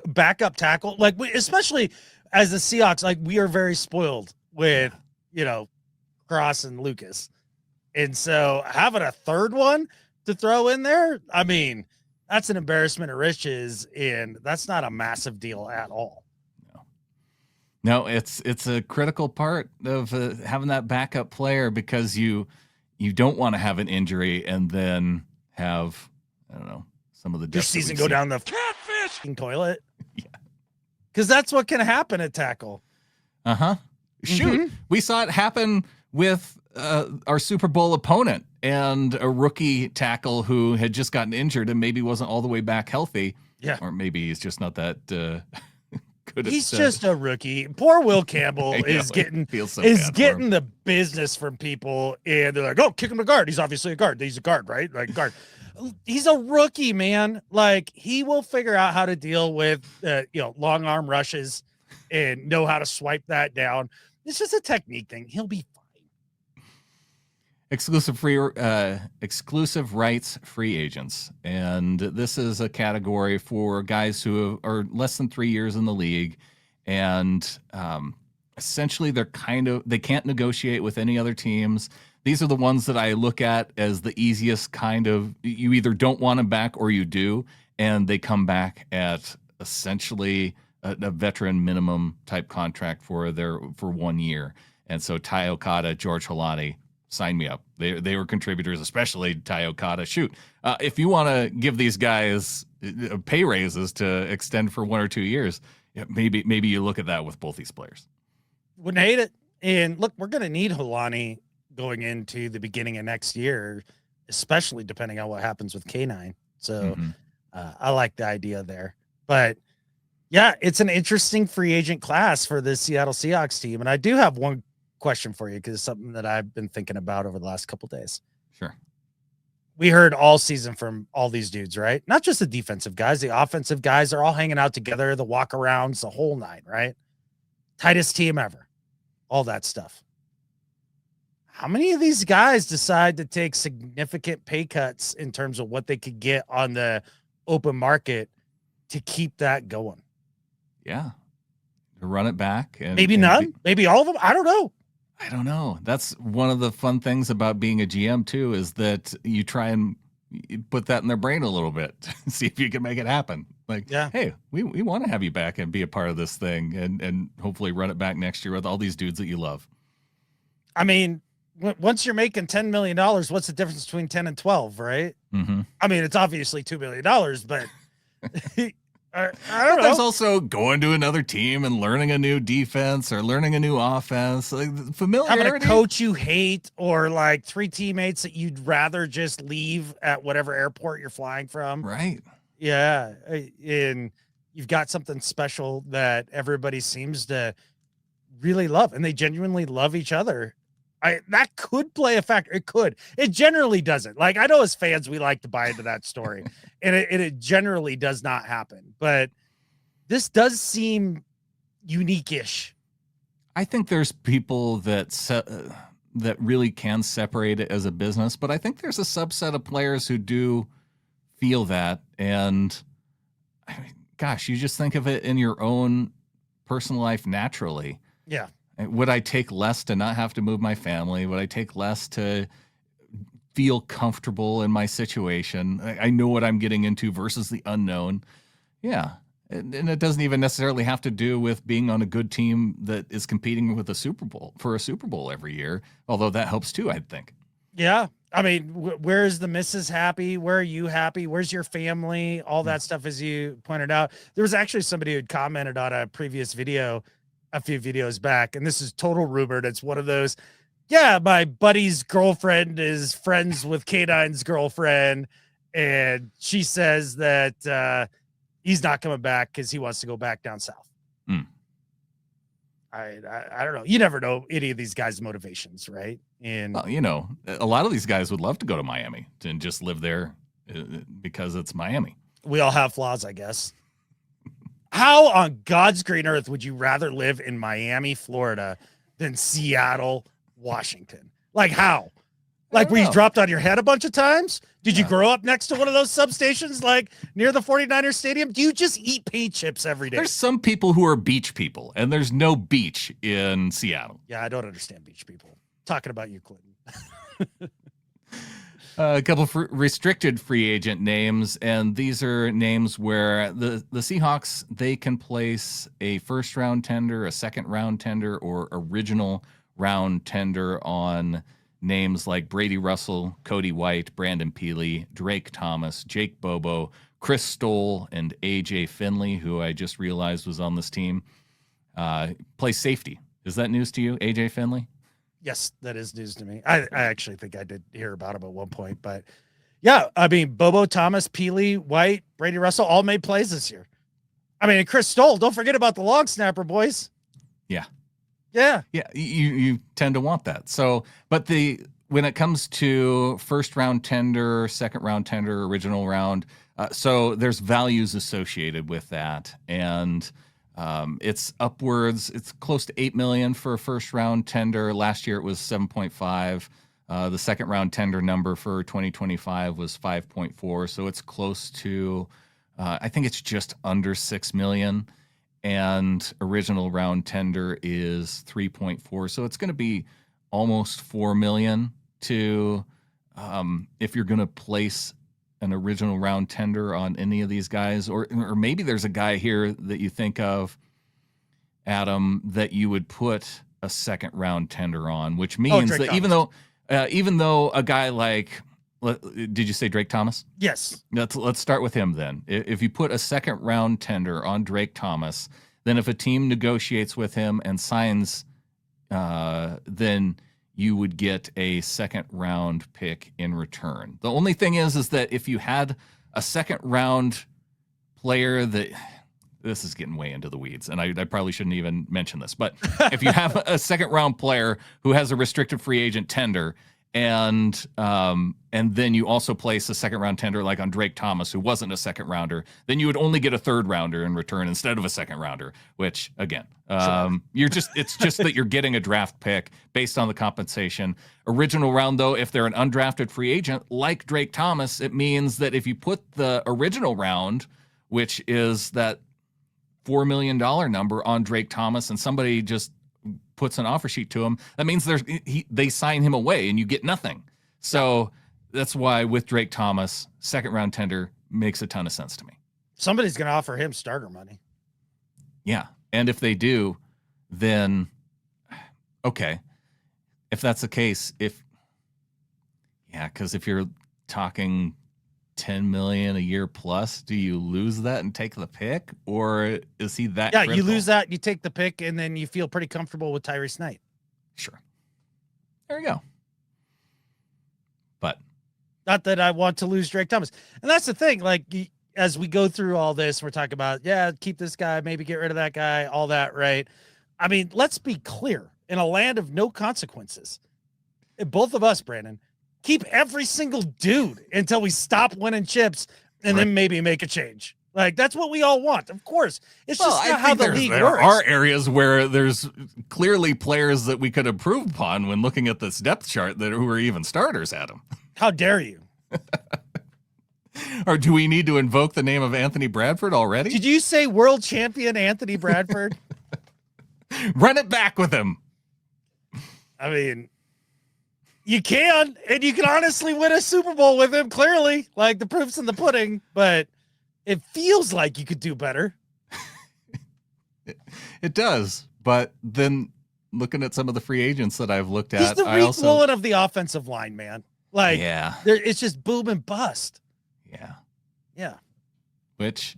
backup tackle, like especially as the Seahawks, like we are very spoiled with, Cross and Lucas. And so having a third one to throw in there, I mean, that's an embarrassment of riches, and that's not a massive deal at all. No, it's a critical part of having that backup player, because you don't want to have an injury and then have, I don't know, some of the your season go down the catfish toilet. Yeah, because that's what can happen at tackle. Shoot, we saw it happen with our Super Bowl opponent and a rookie tackle who had just gotten injured and maybe wasn't all the way back healthy. Yeah, or maybe he's just not that good. He's just a rookie. Poor Will Campbell is getting the business from people, and they're like, "Oh, kick him to guard. He's obviously a guard. He's a guard, right? Like guard." He's a rookie, man. Like he will figure out how to deal with long arm rushes and know how to swipe that down. It's just a technique thing. He'll be fine. Exclusive rights free agents, and this is a category for guys who are less than 3 years in the league, and essentially they can't negotiate with any other teams. These are the ones that I look at as the easiest kind of, you either don't want them back or you do, and they come back at essentially a veteran minimum type contract for 1 year. And so Ty Okada, George Halani, sign me up. They were contributors, especially Ty Okada. Shoot, if you want to give these guys pay raises to extend for 1 or 2 years, maybe you look at that with both these players. Wouldn't hate it. And look, we're going to need Halani going into the beginning of next year, especially depending on what happens with K9. So I like the idea there. But yeah, it's an interesting free agent class for the Seattle Seahawks team. And I do have one question for you, because it's something that I've been thinking about over the last couple of days. Sure. We heard all season from all these dudes, right? Not just the defensive guys, the offensive guys are all hanging out together, the walk arounds, the whole nine, right? Tightest team ever, all that stuff. How many of these guys decide to take significant pay cuts in terms of what they could get on the open market to keep that going? Yeah. To run it back. And maybe none, maybe all of them. I don't know. That's one of the fun things about being a GM too, is that you try and put that in their brain a little bit, see if you can make it happen. Like, hey, we want to have you back and be a part of this thing, and hopefully run it back next year with all these dudes that you love. I mean, once you're making $10 million, what's the difference between 10 and 12, right? Mm-hmm. I mean, it's obviously $2 million, but I don't know. There's also going to another team and learning a new defense or learning a new offense. Like, familiarity. Having a coach you hate, or like 3 teammates that you'd rather just leave at whatever airport you're flying from. Right. Yeah. And you've got something special that everybody seems to really love, and they genuinely love each other. That could play a factor. It could. It generally doesn't. Like, I know as fans, we like to buy into that story, and it generally does not happen. But this does seem unique-ish. I think there's people that that really can separate it as a business, but I think there's a subset of players who do feel that. And I mean, gosh, you just think of it in your own personal life naturally. Yeah. Would I take less to not have to move my family? Would I take less to feel comfortable in my situation? I know what I'm getting into versus the unknown. Yeah. And it doesn't even necessarily have to do with being on a good team that is competing with a Super Bowl every year, although that helps too, I'd think. Yeah. I mean, where's the missus happy? Where are you happy? Where's your family? All that stuff, as you pointed out. There was actually somebody who had commented on a previous video a few videos back, and this is total rumored. It's one of those, yeah, my buddy's girlfriend is friends with K9's girlfriend, and she says that he's not coming back because he wants to go back down south. I don't know. You never know any of these guys' motivations, right? And well, a lot of these guys would love to go to Miami and just live there because it's Miami. We all have flaws, I guess. How on God's green earth would you rather live in Miami, Florida than Seattle, Washington? Like, how? Like, were you dropped on your head a bunch of times? Did you grow up next to one of those substations, like near the 49ers stadium? Do you just eat paint chips every day? There's some people who are beach people, and there's no beach in Seattle. Yeah, I don't understand beach people. Talking about you, Clinton. A couple of restricted free agent names, and these are names where the Seahawks, they can place a first-round tender, a second-round tender, or original round tender on names like Brady Russell, Cody White, Brandon Peely, Drake Thomas, Jake Bobo, Chris Stoll, and A.J. Finley, who I just realized was on this team. Play safety. Is that news to you, A.J. Finley? Yes, that is news to me. I actually think I did hear about him at one point, but yeah, I mean, Bobo, Thomas, Peely, White, Brady Russell all made plays this year. I mean, and Chris Stoll, don't forget about the long snapper, boys. Yeah. Yeah. Yeah. You tend to want that. So, but when it comes to first round tender, second round tender, original round, so there's values associated with that. And It's upwards. It's close to $8 million for a first round tender. Last year it was 7.5. The second round tender number for 2025 was 5.4. So it's close to, I think it's just under 6 million. And original round tender is 3.4. So it's going to be almost 4 million to, if you're going to place an original round tender on any of these guys, or maybe there's a guy here that you think of, Adam, that you would put a second round tender on, which means that Thomas. even though a guy like, did you say Drake Thomas? Yes. Let's start with him then. If you put a second round tender on Drake Thomas, then if a team negotiates with him and signs, then you would get a second round pick in return. The only thing is that if you had a second round player that, this is getting way into the weeds, and I probably shouldn't even mention this, but if you have a second round player who has a restricted free agent tender, and then you also place a second round tender like on Drake Thomas, who wasn't a second rounder, then you would only get a third rounder in return instead of a second rounder, which again, it's just that you're getting a draft pick based on the compensation. Original round, though, if they're an undrafted free agent like Drake Thomas, it means that if you put the original round, which is that $4 million number on Drake Thomas, and somebody just puts an offer sheet to him, that means they sign him away and you get nothing. So that's why with Drake Thomas, second round tender makes a ton of sense to me. Somebody's going to offer him starter money. Yeah. And if they do, then okay. If that's the case, because if you're talking 10 million a year plus, do you lose that and take the pick, or is he that critical? You lose that, you take the pick, and then you feel pretty comfortable with Tyrese Knight. Sure, there you go. But not that I want to lose Drake Thomas, and that's the thing, like, as we go through all this, we're talking about keep this guy, maybe get rid of that guy, all that, right? I mean, let's be clear, in a land of no consequences, both of us, Brandon, keep every single dude until we stop winning chips, and then maybe make a change. Like, that's what we all want. Of course. It's just not how the league works. There are areas where there's clearly players that we could improve upon when looking at this depth chart who are even starters, Adam. How dare you? Or do we need to invoke the name of Anthony Bradford already? Did you say world champion Anthony Bradford? Run it back with him. I mean, you can, and you can honestly win a Super Bowl with him, clearly. Like, the proof's in the pudding, but it feels like you could do better. It does, but then looking at some of the free agents that I've looked at, he's the Tariq Woolen of the offensive line, man. Like, it's just boom and bust. Yeah. Which,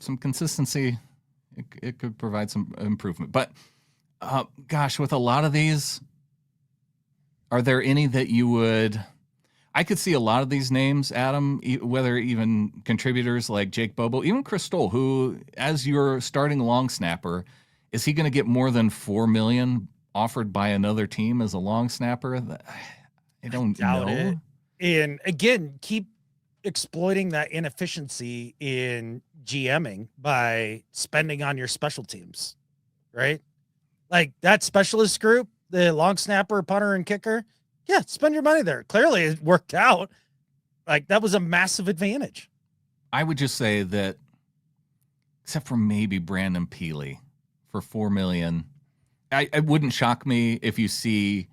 some consistency, it could provide some improvement. But, gosh, with a lot of these, are there any that you would... I could see a lot of these names, Adam, whether even contributors like Jake Bobo, even Chris Stoll, who, as your starting long snapper, is he going to get more than $4 million offered by another team as a long snapper? I don't know. It. And again, keep exploiting that inefficiency in GMing by spending on your special teams, right? Like, that specialist group, the long snapper, punter, and kicker, spend your money there. Clearly it worked out. Like, that was a massive advantage. I would just say that, except for maybe Brandon Peely for $4 million, it wouldn't shock me if you see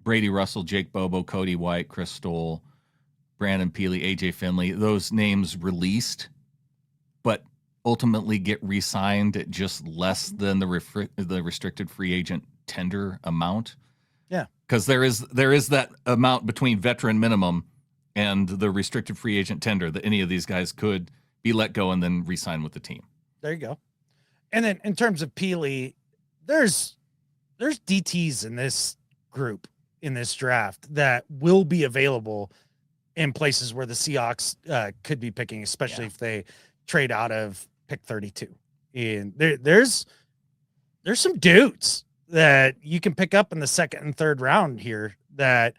Brady Russell, Jake Bobo, Cody White, Chris Stoll, Brandon Peely, AJ Finley, those names released, but ultimately get re-signed at just less than the restricted free agent tender amount. Yeah. Because there is that amount between veteran minimum and the restricted free agent tender that any of these guys could be let go and then re-sign with the team. There you go. And then in terms of Peely, there's DTs in this group, in this draft, that will be available in places where the Seahawks could be picking, especially if they trade out of pick 32. And there's some dudes that you can pick up in the second and third round here that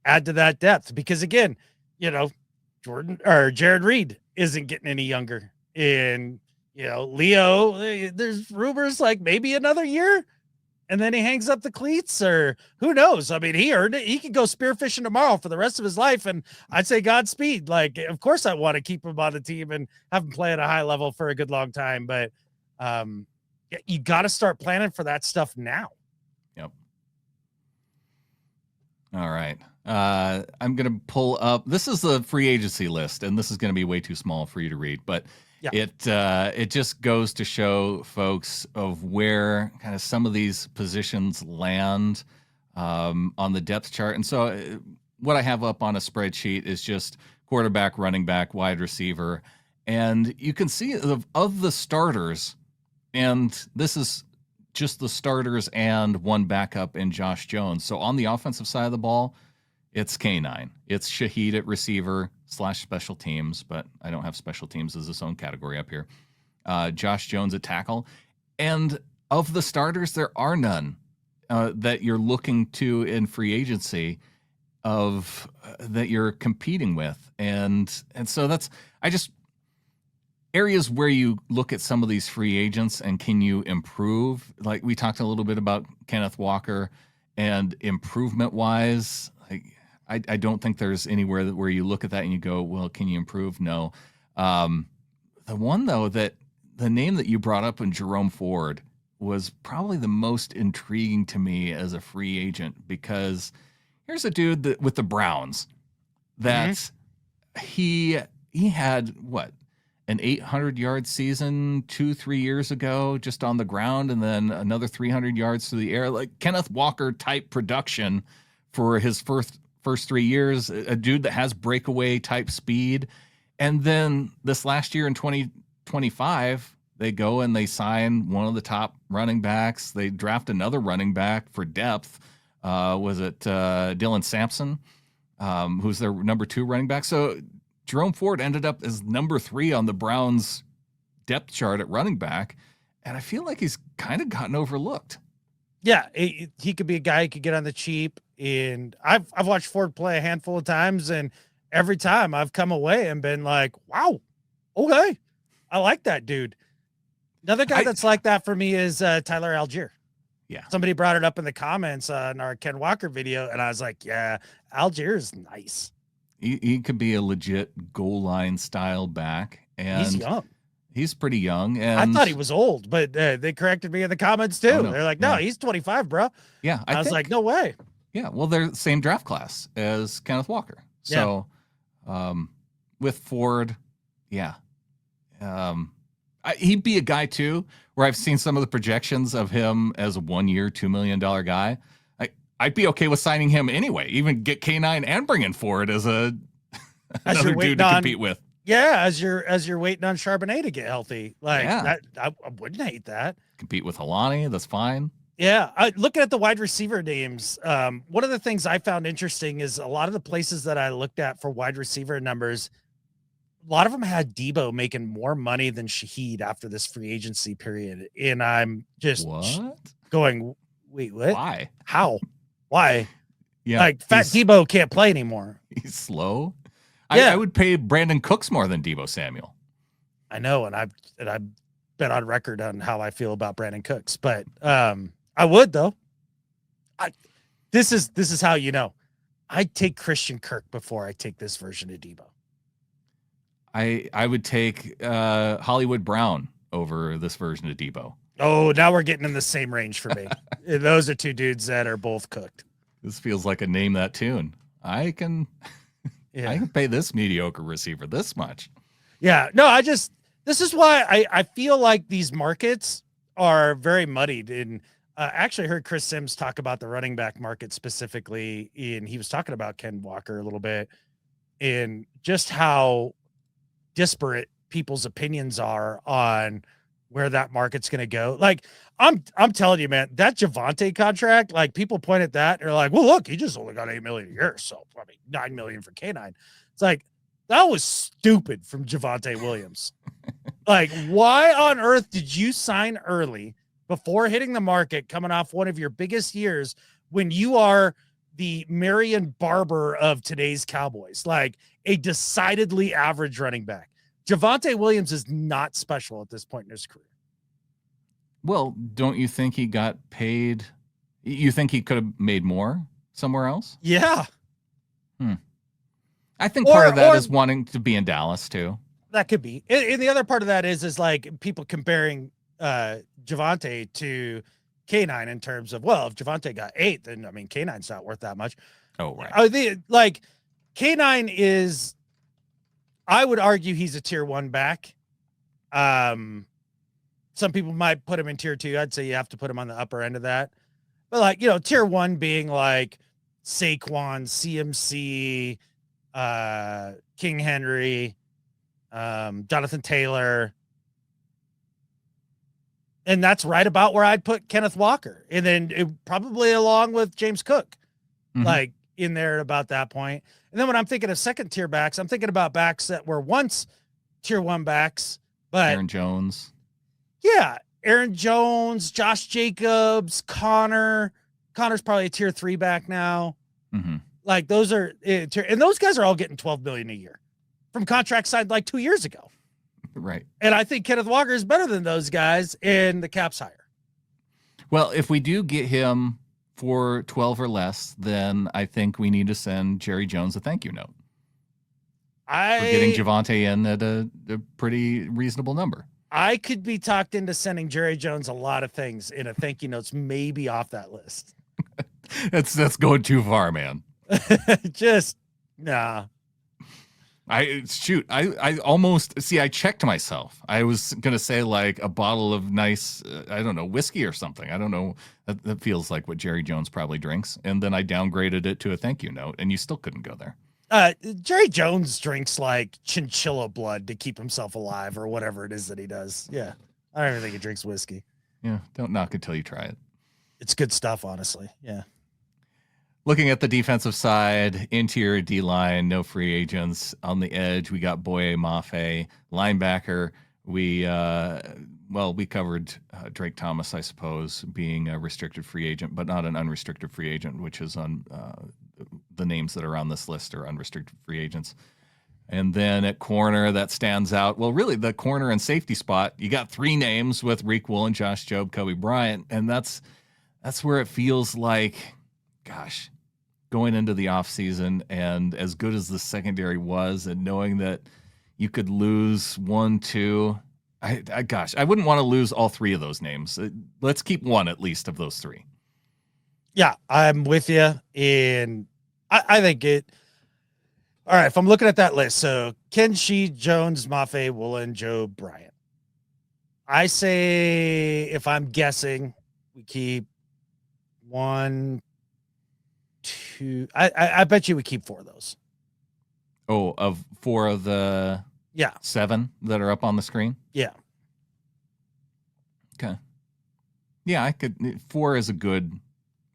add to that depth, because again, Jared Reed isn't getting any younger, and Leo, there's rumors like maybe another year, and then he hangs up the cleats, or who knows? I mean, he earned it. He could go spearfishing tomorrow for the rest of his life, and I'd say Godspeed. Like, of course, I want to keep him on the team and have him play at a high level for a good long time, but you got to start planning for that stuff now. Yep. All right. I'm going to pull up. This is the free agency list, and this is going to be way too small for you to read, but it just goes to show folks of where kind of some of these positions land on the depth chart. And so what I have up on a spreadsheet is just quarterback, running back, wide receiver. And you can see of the starters, and this is just the starters and one backup in Josh Jones. So on the offensive side of the ball, it's K9. It's Shaheed at receiver / special teams, but I don't have special teams as its own category up here. Josh Jones at tackle. And of the starters, there are none that you're looking to in free agency that you're competing with. And so that's, areas where you look at some of these free agents and can you improve? Like we talked a little bit about Kenneth Walker, and improvement wise, I don't think there's anywhere where you look at that and you go, well, can you improve? No. The one though, that the name that you brought up in Jerome Ford was probably the most intriguing to me as a free agent, because here's a dude with the Browns that he had an 800-yard season 2-3 years ago, just on the ground, and then another 300 yards through the air, like Kenneth Walker type production for his first 3 years, a dude that has breakaway type speed. And then this last year in 2025, they go and they sign one of the top running backs. They draft another running back for depth. Was it Dylan Sampson, who's their number 2 running back? So Jerome Ford ended up as number 3 on the Browns depth chart at running back. And I feel like he's kind of gotten overlooked. Yeah, he could be a guy who could get on the cheap. And I've watched Ford play a handful of times, and every time I've come away and been like, wow, okay, I like that dude. Another guy that's like that for me is Tyler Algier. Yeah. Somebody brought it up in the comments in our Ken Walker video, and I was like, yeah, Algier is nice. He could be a legit goal line style back. And he's young. He's pretty young. And I thought he was old, but they corrected me in the comments too. No. They're like, no, he's 25, bro. Yeah. I was like, no way. Yeah. Well, they're the same draft class as Kenneth Walker. So with Ford, he'd be a guy too, where I've seen some of the projections of him as a 1 year, $2 million guy. I'd be okay with signing him anyway, even get K9 and bring in Ford as another dude to compete with. Yeah, as you're waiting on Charbonnet to get healthy, that I wouldn't hate that. Compete with Helani, that's fine. Yeah, looking at the wide receiver names, one of the things I found interesting is a lot of the places that I looked at for wide receiver numbers, a lot of them had Debo making more money than Shaheed after this free agency period, and I'm just going, wait, what? Why? How? Why? Yeah, like Fat Debo can't play anymore. He's slow. Yeah. I would pay Brandon Cooks more than Debo Samuel. I know, and I've been on record on how I feel about Brandon Cooks, but I would though. This is how you know. I'd take Christian Kirk before I take this version of Debo. I would take Hollywood Brown over this version of Debo. Oh, now we're getting in the same range for me. Those are two dudes that are both cooked. This feels like a name that tune. I can pay this mediocre receiver this much. Yeah, no, this is why I feel like these markets are very muddied. And I actually heard Chris Sims talk about the running back market specifically, and he was talking about Ken Walker a little bit, and just how disparate people's opinions are on where that market's going to go. Like, I'm telling you, man, that Javonte contract, like, people point at that and they're like, well, look, he just only got $8 million a year, so I mean $9 million for K9. It's like, that was stupid from Javonte Williams. Like, why on earth did you sign early before hitting the market, coming off one of your biggest years, when you are the Marion Barber of today's Cowboys, like a decidedly average running back? Javonte Williams is not special at this point in his career. Well, don't you think he got paid? You think he could have made more somewhere else? Yeah. I think part of that is wanting to be in Dallas too. That could be. And the other part of that is like people comparing Javonte to K9 in terms of, well, if Javonte got 8, then I mean K9's not worth that much. Oh, right. Like K9 is, I would argue he's a tier 1 back. Some people might put him in tier 2. I'd say you have to put him on the upper end of that. But like, you know, tier 1 being like Saquon, CMC, King Henry, Jonathan Taylor. And that's right about where I'd put Kenneth Walker. And then probably along with James Cook, like in there at about that point. And then when I'm thinking of second tier backs, I'm thinking about backs that were once tier 1 backs, but Aaron Jones. Yeah. Aaron Jones, Josh Jacobs, Connor's probably a tier 3 back now. Like those are, and those guys are all getting $12 million a year from contract signed like 2 years ago. Right. And I think Kenneth Walker is better than those guys, and the cap's higher. Well, if we do get him for 12 or less, then I think we need to send Jerry Jones a thank you note. For getting Javonte in at a pretty reasonable number. I could be talked into sending Jerry Jones a lot of things, and a thank you note's maybe off that list. That's going too far, man. Just nah. I almost see. I checked myself. I was gonna say like a bottle of nice, I don't know, whiskey or something. I don't know. That feels like what Jerry Jones probably drinks. And then I downgraded it to a thank you note, and you still couldn't go there. Jerry Jones drinks like chinchilla blood to keep himself alive, or whatever it is that he does. Yeah, I don't even think he drinks whiskey. Yeah, don't knock until you try it. It's good stuff, honestly. Yeah. Looking at the defensive side, interior D-line, no free agents. On the edge, we got Boye Mafe. Linebacker, we covered Drake Thomas, I suppose, being a restricted free agent, but not an unrestricted free agent, which is on the names that are on this list are unrestricted free agents. And then at corner, that stands out. Well, really, the corner and safety spot, you got 3 names with Tariq Woolen, Jobe, Coby Bryant, and that's where it feels like, gosh, going into the offseason, and as good as the secondary was, and knowing that you could lose 1, 2, I wouldn't want to lose all 3 of those names. Let's keep one at least of those 3. Yeah, I'm with you. And I think it. All right, if I'm looking at that list, so Ken Sheed, Jones, Mafe, Woolen, Jobe, Bryant. I say, if I'm guessing, we keep 1, 2. I bet you we keep 4 of those. Oh, of 4 of the 7 that are up on the screen? Yeah. Okay. Yeah, I could. 4 is a good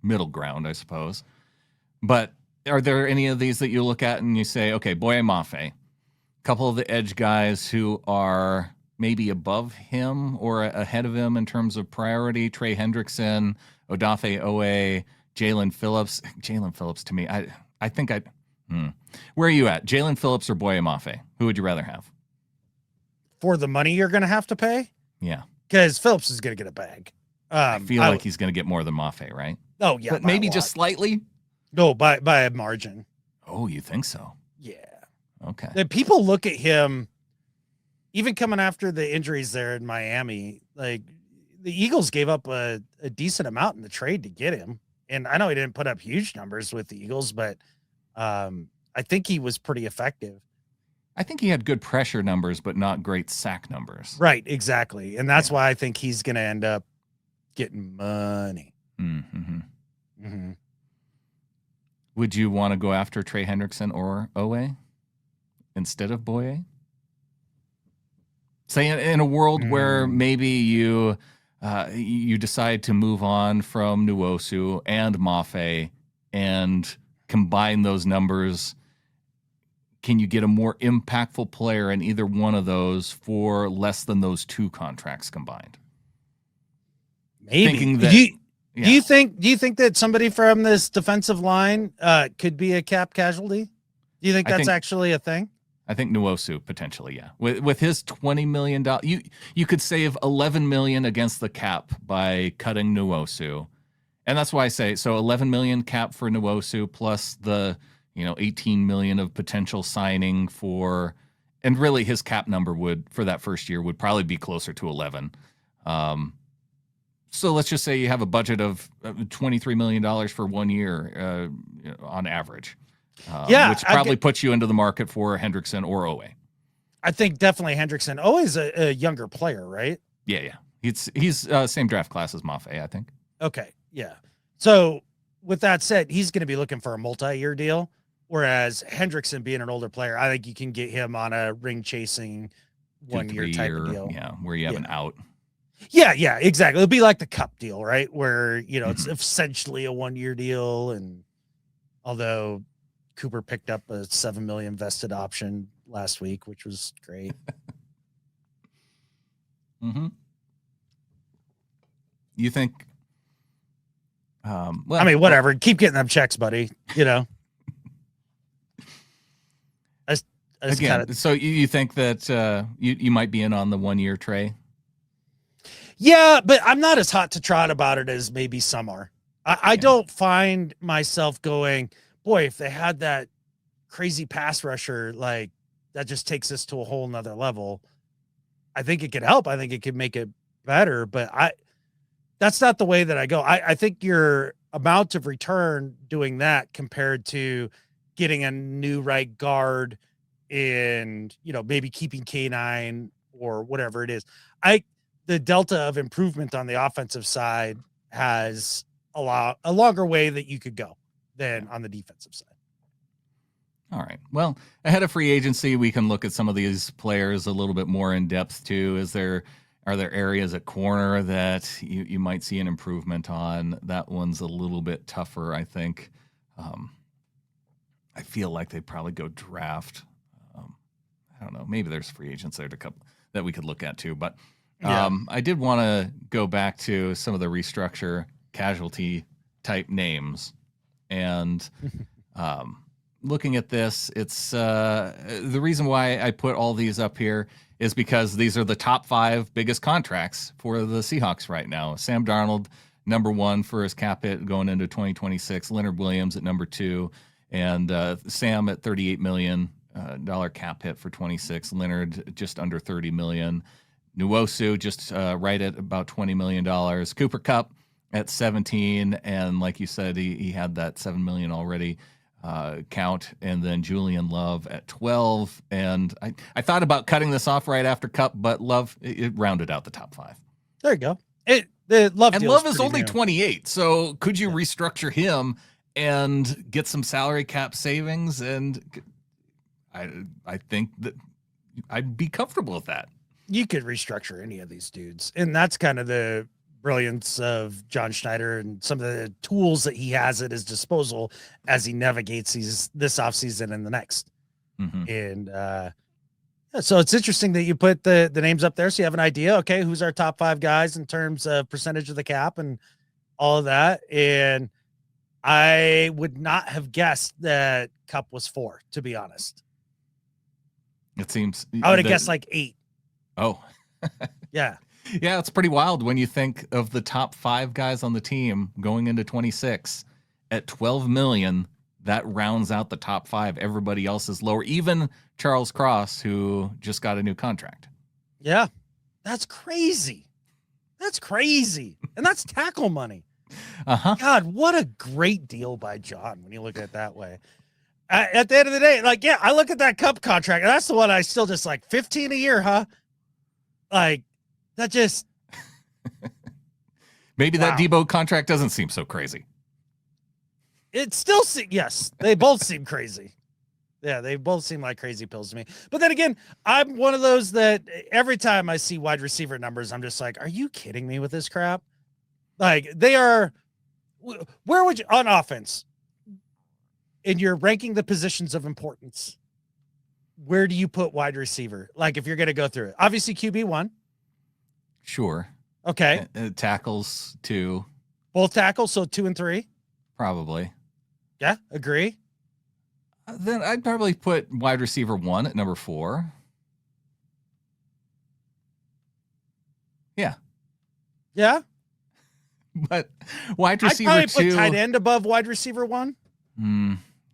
middle ground, I suppose. But are there any of these that you look at and you say, okay, Boye Mafe, a couple of the edge guys who are maybe above him or ahead of him in terms of priority? Trey Hendrickson, Odafe Owe, Jalen Phillips. Jalen Phillips, to me, I think I'd. Where are you at? Jalen Phillips or Boye Mafe? Who would you rather have? For the money you're going to have to pay? Yeah. Because Phillips is going to get a bag. I feel like he's going to get more than Mafe, right? Oh, yeah. But maybe just slightly? No, by a margin. Oh, you think so? Yeah. Okay. And people look at him, even coming after the injuries there in Miami, like the Eagles gave up a decent amount in the trade to get him. And I know he didn't put up huge numbers with the Eagles, but I think he was pretty effective. I think he had good pressure numbers, but not great sack numbers. Right, exactly. And that's why I think he's going to end up getting money. Would you want to go after Trey Hendrickson or Owe instead of Boye? Say in a world where maybe you decide to move on from Nwosu and Mafe and combine those numbers, can you get a more impactful player in either one of those for less than those 2 contracts combined? Maybe. Do you think that somebody from this defensive line could be a cap casualty? Do you think that's actually a thing? I think Nwosu potentially, yeah. With his $20 million, you could save $11 million against the cap by cutting Nwosu. And that's why I say, so 11 million cap for Nwosu plus the, 18 million of potential signing for, and really his cap number would, for that first year, would probably be closer to 11. So let's just say you have a budget of $23 million for 1 year on average. Which probably puts you into the market for Hendrickson or Owe. I think definitely Hendrickson. Owe's a younger player, right? Yeah. He's same draft class as Mafe, I think. Okay, yeah. So with that said, he's going to be looking for a multi-year deal, whereas Hendrickson being an older player, I think you can get him on a ring-chasing 1 year type of deal. Yeah, where you have an out. Yeah, exactly. It'll be like the Cup deal, right? Where, it's essentially a 1 year deal. And although Cooper picked up a $7 million vested option last week, which was great. You think? Well, I mean, whatever. Keep getting them checks, buddy. Again, so you think that you might be in on the 1 year tray? Yeah, but I'm not as hot to trot about it as maybe some are. I don't find myself going, boy, if they had that crazy pass rusher, like that just takes us to a whole nother level. I think it could help. I think it could make it better, but that's not the way that I go. I think your amount of return doing that compared to getting a new right guard and, maybe keeping K9 or whatever it is. The delta of improvement on the offensive side has a longer way that you could go than on the defensive side. All right. Well, ahead of free agency, we can look at some of these players a little bit more in depth too. Are there areas at corner that you might see an improvement on? That one's a little bit tougher, I think. I feel like they'd probably go draft. I don't know. Maybe there's free agents there that we could look at too. But I did want to go back to some of the restructure casualty type names. And looking at this, it's the reason why I put all these up here is because these are the top 5 biggest contracts for the Seahawks right now. Sam Darnold, number 1 for his cap hit going into 2026. Leonard Williams at number 2, and Sam at $38 million cap hit for 26. Leonard just under $30 million. Nwosu just right at about $20 million. Cooper Kupp at 17, and like you said, he had that $7 million already count, and then Julian Love at 12. And I thought about cutting this off right after Kupp, but Love it rounded out the top 5. There you go. Love is only 28, so could you restructure him and get some salary cap savings? And I think that I'd be comfortable with that. You could restructure any of these dudes, and that's kind of the brilliance of John Schneider and some of the tools that he has at his disposal as he navigates this offseason and the next. And so it's interesting that you put the names up there so you have an idea. Okay, who's our top 5 guys in terms of percentage of the cap and all of that. And I would not have guessed that Kupp was 4, to be honest. It seems I would have guessed like 8. Oh, yeah. Yeah, it's pretty wild when you think of the top 5 guys on the team going into 26 at 12 million. That rounds out the top 5. Everybody else is lower. Even Charles Cross, who just got a new contract. Yeah, that's crazy. And that's tackle money. God, what a great deal by John when you look at it that way. At the end of the day, like, yeah, I look at that Kupp contract, and that's the one I still just like 15 a year, huh? Like, that just maybe that Debo contract doesn't seem so crazy. It still yes, they both seem crazy. Yeah, they both seem like crazy pills to me. But then again, I'm one of those that every time I see wide receiver numbers, I'm just like, are you kidding me with this crap? Like, they are. Where would you on offense? And you're ranking the positions of importance. Where do you put wide receiver? Like, if you're going to go through it, obviously QB1. Sure. Okay. Tackles 2. Both tackles, so 2 and 3. Probably. Yeah, agree. Then I'd probably put wide receiver 1 at number 4. Yeah. Yeah. But wide I'd receiver probably 2. put tight end above wide receiver 1.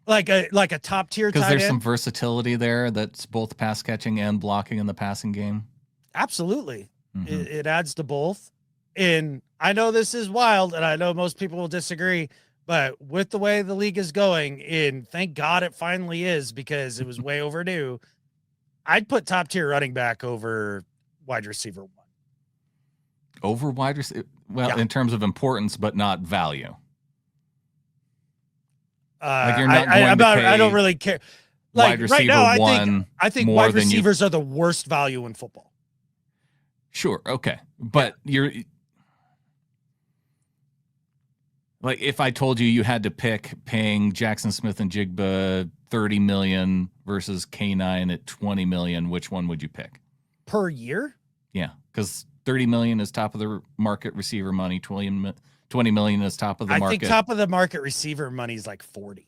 Like a top tier tight end. Because there's some versatility there that's both pass catching and blocking in the passing game. Absolutely. It adds to both. And I know this is wild, and I know most people will disagree, but with the way the league is going, and thank God it finally is because it was way overdue, I'd put top tier running back over wide receiver 1. Over wide receiver? Well, Yeah. in terms of importance, but not value. Like you're not I don't really care. Like right now, I think wide receivers are the worst value in football. Sure, okay, but you're like, if I told you had to pick paying Jackson Smith and Jigba $30 million versus K9 at $20 million, which one would you pick per year? Yeah, because $30 million is top of the market receiver money. $20 million is top of the market. I think top of the market receiver money is like 40.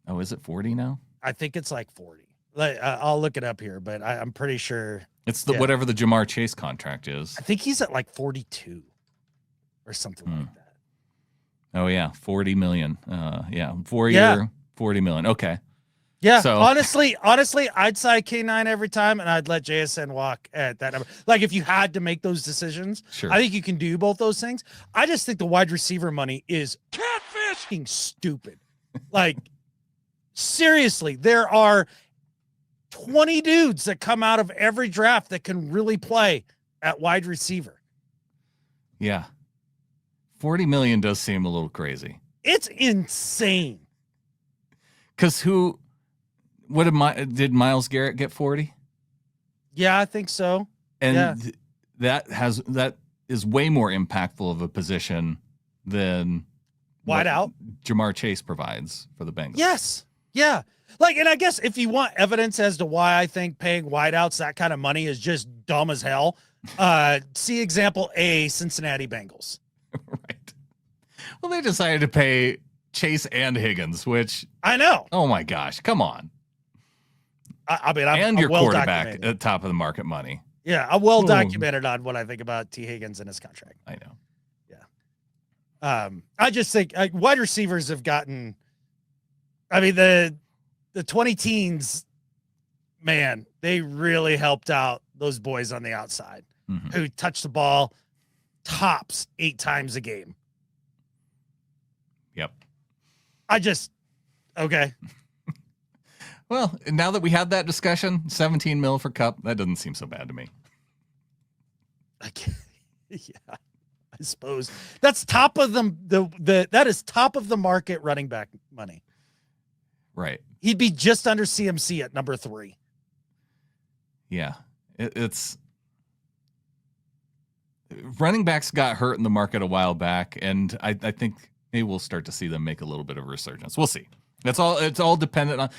Oh, is it 40 now? I think it's like 40. Like, I'll look it up here, but I'm pretty sure it's whatever the Jamar Chase contract is. I think he's at like 42 or something like that. Oh yeah, 40 million. 4-year, 40 million. Okay. Yeah. So honestly, I'd side K9 every time, and I'd let JSN walk at that number. Like if you had to make those decisions, sure. I think you can do both those things. I just think the wide receiver money is catfishing stupid. Like seriously, there are 20 dudes that come out of every draft that can really play at wide receiver. Yeah. 40 million does seem a little crazy. It's insane. Because did Myles Garrett get 40? Yeah, I think so. And that is way more impactful of a position than wide out Jamar Chase provides for the Bengals. Yes. Yeah. Like, and I guess if you want evidence as to why I think paying wideouts that kind of money is just dumb as hell, see example A, Cincinnati Bengals. Right. Well, they decided to pay Chase and Higgins, which I know. Oh my gosh, come on. I mean, I'm your quarterback at top of the market money. Yeah, I'm well documented on what I think about T. Higgins and his contract. I know. Yeah. I just think wide receivers have gotten. I mean, the 20 teens, man, they really helped out those boys on the outside who touch the ball tops 8 times a game. Yep. Okay. Well, now that we had that discussion, 17 mil for Cup, that doesn't seem so bad to me. Yeah, I suppose that's top of that is top of the market running back money. Right. He'd be just under CMC at number 3. Yeah. It's running backs got hurt in the market a while back, and I think maybe we'll start to see them make a little bit of a resurgence. We'll see. It's all dependent on.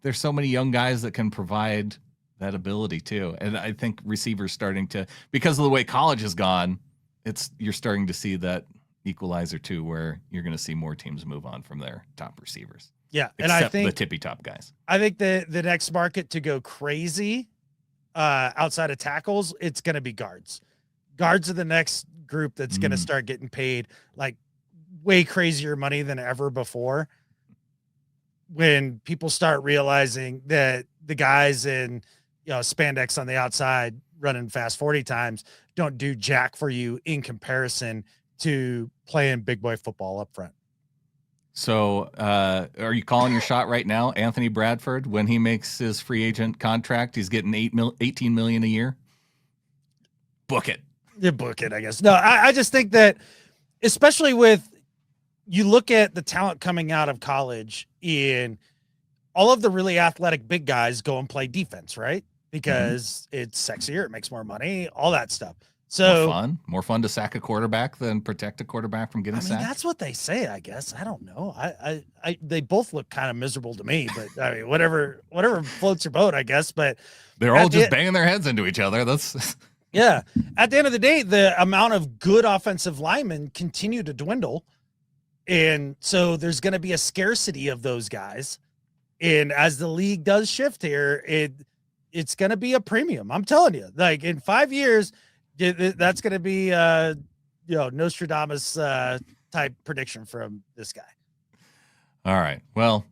There's so many young guys that can provide that ability too, and I think receivers starting to, because of the way college has gone, you're starting to see that equalizer too, where you're going to see more teams move on from their top receivers. Yeah, and I think the tippy top guys. I think the next market to go crazy outside of tackles, it's going to be guards. Guards are the next group that's going to start getting paid like way crazier money than ever before. When people start realizing that the guys in spandex on the outside running fast 40 times don't do jack for you in comparison to playing big boy football up front. So are you calling your shot right now? Anthony Bradford, when he makes his free agent contract, he's getting $18 million a year. Book it. You book it, I guess. No, I just think that, especially with, you look at the talent coming out of college, and all of the really athletic big guys go and play defense, right? Because it's sexier, it makes more money, all that stuff. So more fun to sack a quarterback than protect a quarterback from getting sacked. That's what they say, I guess. I don't know. They both look kind of miserable to me, but I mean, whatever floats your boat, I guess. But they're all just banging their heads into each other. That's yeah. At the end of the day, the amount of good offensive linemen continue to dwindle. And so there's going to be a scarcity of those guys. And as the league does shift here, it's going to be a premium. I'm telling you, like in 5 years, that's going to be Nostradamus type prediction from this guy. All right. Well,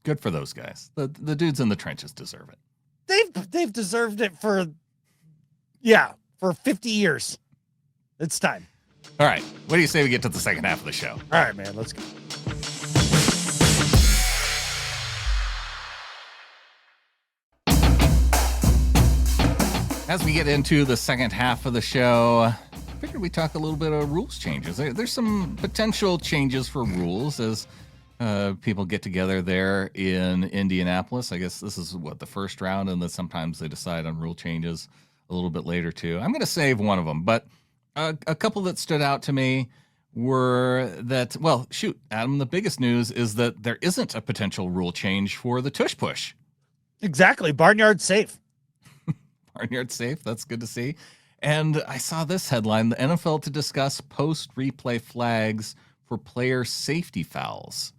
good for those guys. The dudes in the trenches deserve it. They've deserved it for 50 years. It's time. All right. What do you say we get to the second half of the show? All right, man. Let's go. As we get into the second half of the show, I figured we talk a little bit of rules changes. There's some potential changes for rules as people get together there in Indianapolis. I guess this is the first round, and then sometimes they decide on rule changes a little bit later too. I'm going to save one of them, but a couple that stood out to me were that, Adam, the biggest news is that there isn't a potential rule change for the tush push. Exactly. Barnyard safe. Barnyard safe. That's good to see. And I saw this headline, the NFL to discuss post-replay flags for player safety fouls.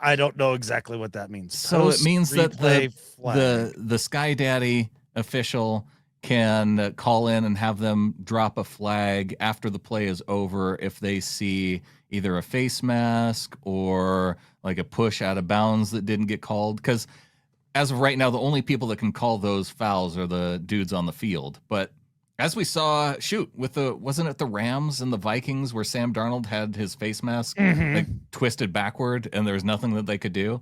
I don't know exactly what that means. So it means that the Sky Daddy official can call in and have them drop a flag after the play is over if they see either a face mask or like a push out of bounds that didn't get called. Because as of right now, the only people that can call those fouls are the dudes on the field. But as we saw, wasn't it the Rams and the Vikings where Sam Darnold had his face mask like twisted backward and there was nothing that they could do?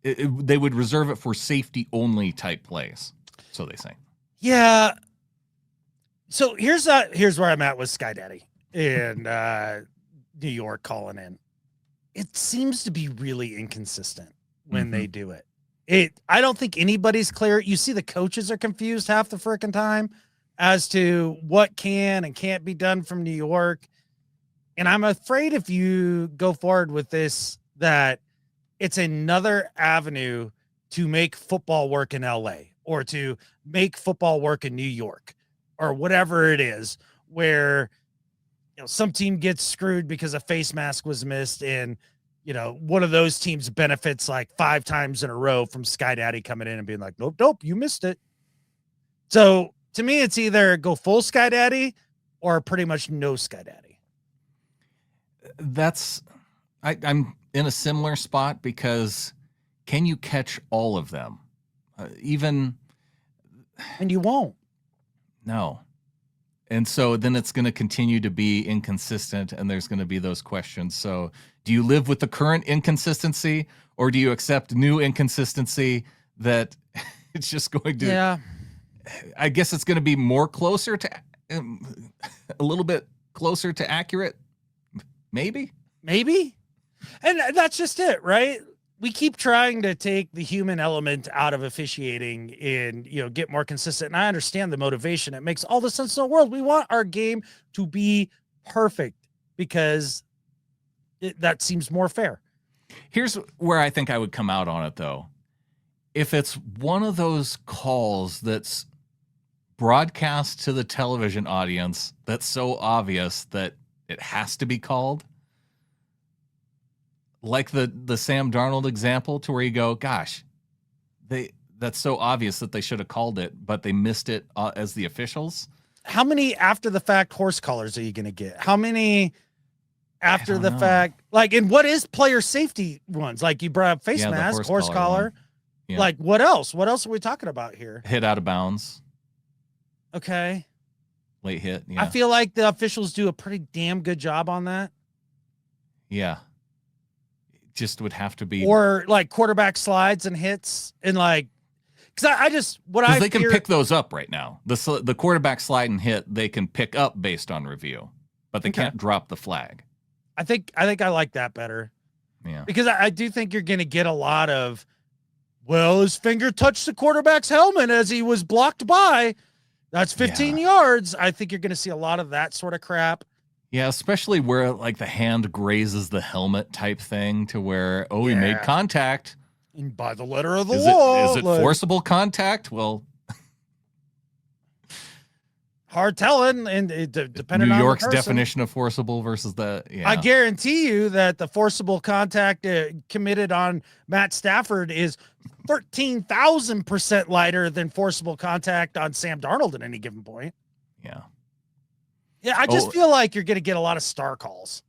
They would reserve it for safety only type plays, so they say. Yeah. So here's where I'm at with Sky Daddy in New York calling in. It seems to be really inconsistent when they do it. I don't think anybody's clear. You see the coaches are confused half the frickin' time as to what can and can't be done from New York. And I'm afraid if you go forward with this, that it's another avenue to make football work in LA or to make football work in New York or whatever it is, where some team gets screwed because a face mask was missed and one of those teams benefits like 5 times in a row from Sky Daddy coming in and being like, nope, you missed it. So to me, it's either go full Sky Daddy or pretty much no Sky Daddy. I'm in a similar spot because can you catch all of them? And you won't. No. And so then it's going to continue to be inconsistent and there's going to be those questions. So do you live with the current inconsistency or do you accept new inconsistency that it's just going to, I guess it's going to be more closer to, a little bit closer to accurate. Maybe. And that's just it, right? We keep trying to take the human element out of officiating and, get more consistent. And I understand the motivation. It makes all the sense in the world. We want our game to be perfect because that seems more fair. Here's where I think I would come out on it, though. If it's one of those calls that's broadcast to the television audience that's so obvious that it has to be called, like the Sam Darnold example, to where you go, gosh, that's so obvious that they should have called it, but they missed it as the officials. How many after the fact horse collars are you going to get? How many after the fact? Like, and what is player safety ones? Like you brought up face mask, horse collar. Yeah. Like what else? What else are we talking about here? Hit out of bounds. Okay. Late hit. Yeah. I feel like the officials do a pretty damn good job on that. Yeah. Just would have to be, or like quarterback slides and hits and like, because they can pick those up right now. The quarterback slide and hit they can pick up based on review, but they can't drop the flag. I think I like that better. Yeah, because I do think you're going to get a lot of, his finger touched the quarterback's helmet as he was blocked by. That's 15 yards. I think you're going to see a lot of that sort of crap. Yeah, especially where like the hand grazes the helmet type thing to where, he made contact. And by the letter of the law. Is it forcible contact? Well, hard telling, and depending New on York's the person, definition of forcible versus the. Yeah. I guarantee you that the forcible contact committed on Matt Stafford is 13,000% lighter than forcible contact on Sam Darnold at any given point. Yeah. Yeah, I just feel like you're going to get a lot of star calls.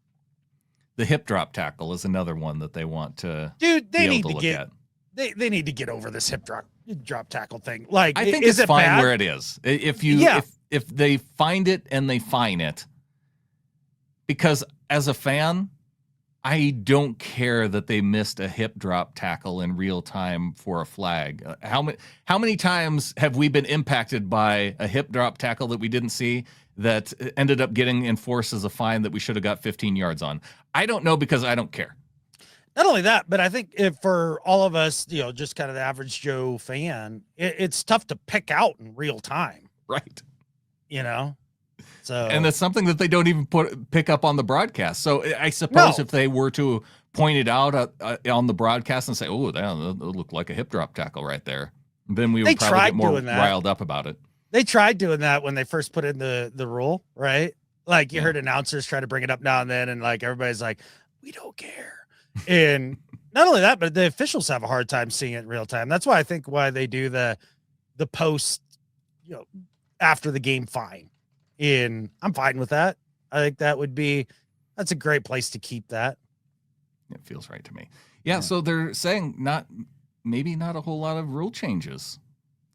The hip drop tackle is another one that they want to. Dude, they be need able to look get. at. They need to get over this hip drop tackle thing. Like, I think is it's it fine bad? where it is. If you if they find it and they fine it, because as a fan, I don't care that they missed a hip drop tackle in real time for a flag. How many times have we been impacted by a hip drop tackle that we didn't see that ended up getting enforced as a fine that we should have got 15 yards on? I don't know because I don't care. Not only that, but I think if for all of us, just kind of the average Joe fan, it's tough to pick out in real time. Right. So, and that's something that they don't even pick up on the broadcast. So I suppose if they were to point it out on the broadcast and say, "Oh, that looked like a hip drop tackle right there," then we would probably get more riled up about it. They tried doing that when they first put in the rule, right? Like you heard announcers try to bring it up now and then, and like everybody's like, "We don't care." And not only that, but the officials have a hard time seeing it in real time. That's why I think they do the post, after the game fine. And I'm fine with that. I think that's a great place to keep that. It feels right to me. Yeah. So they're saying maybe not a whole lot of rule changes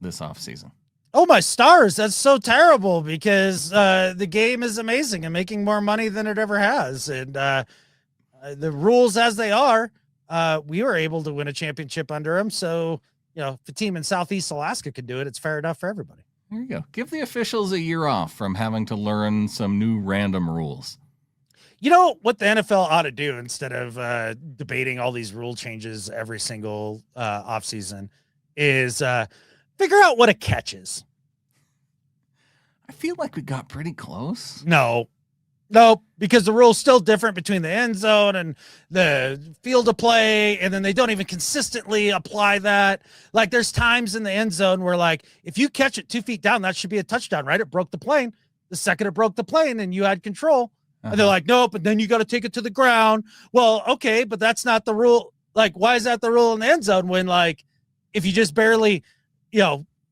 this offseason. Oh, my stars. That's so terrible because the game is amazing and making more money than it ever has. And the rules as they are, we were able to win a championship under them. So, if a team in Southeast Alaska could do it, it's fair enough for everybody. There you go. Give the officials a year off from having to learn some new random rules. You know what the NFL ought to do instead of debating all these rule changes every single offseason is figure out what a catch is. I feel like we got pretty close. No, because the rule's still different between the end zone and the field of play, and then they don't even consistently apply that. Like, there's times in the end zone where, like, if you catch it 2 feet down, that should be a touchdown, right? It broke the plane. The second it broke the plane and you had control. And they're like, nope, but then you got to take it to the ground. Well, okay, but that's not the rule. Like, why is that the rule in the end zone when, like, if you just barely,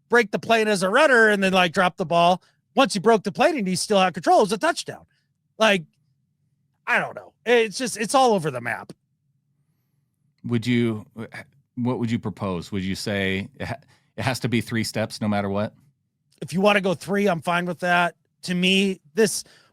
break the plane as a runner and then, like, drop the ball, once you broke the plane and you still have control, it's a touchdown. Like, I don't know. It's all over the map. What would you propose? Would you say it has to be 3 steps no matter what? If you want to go 3, I'm fine with that. To me,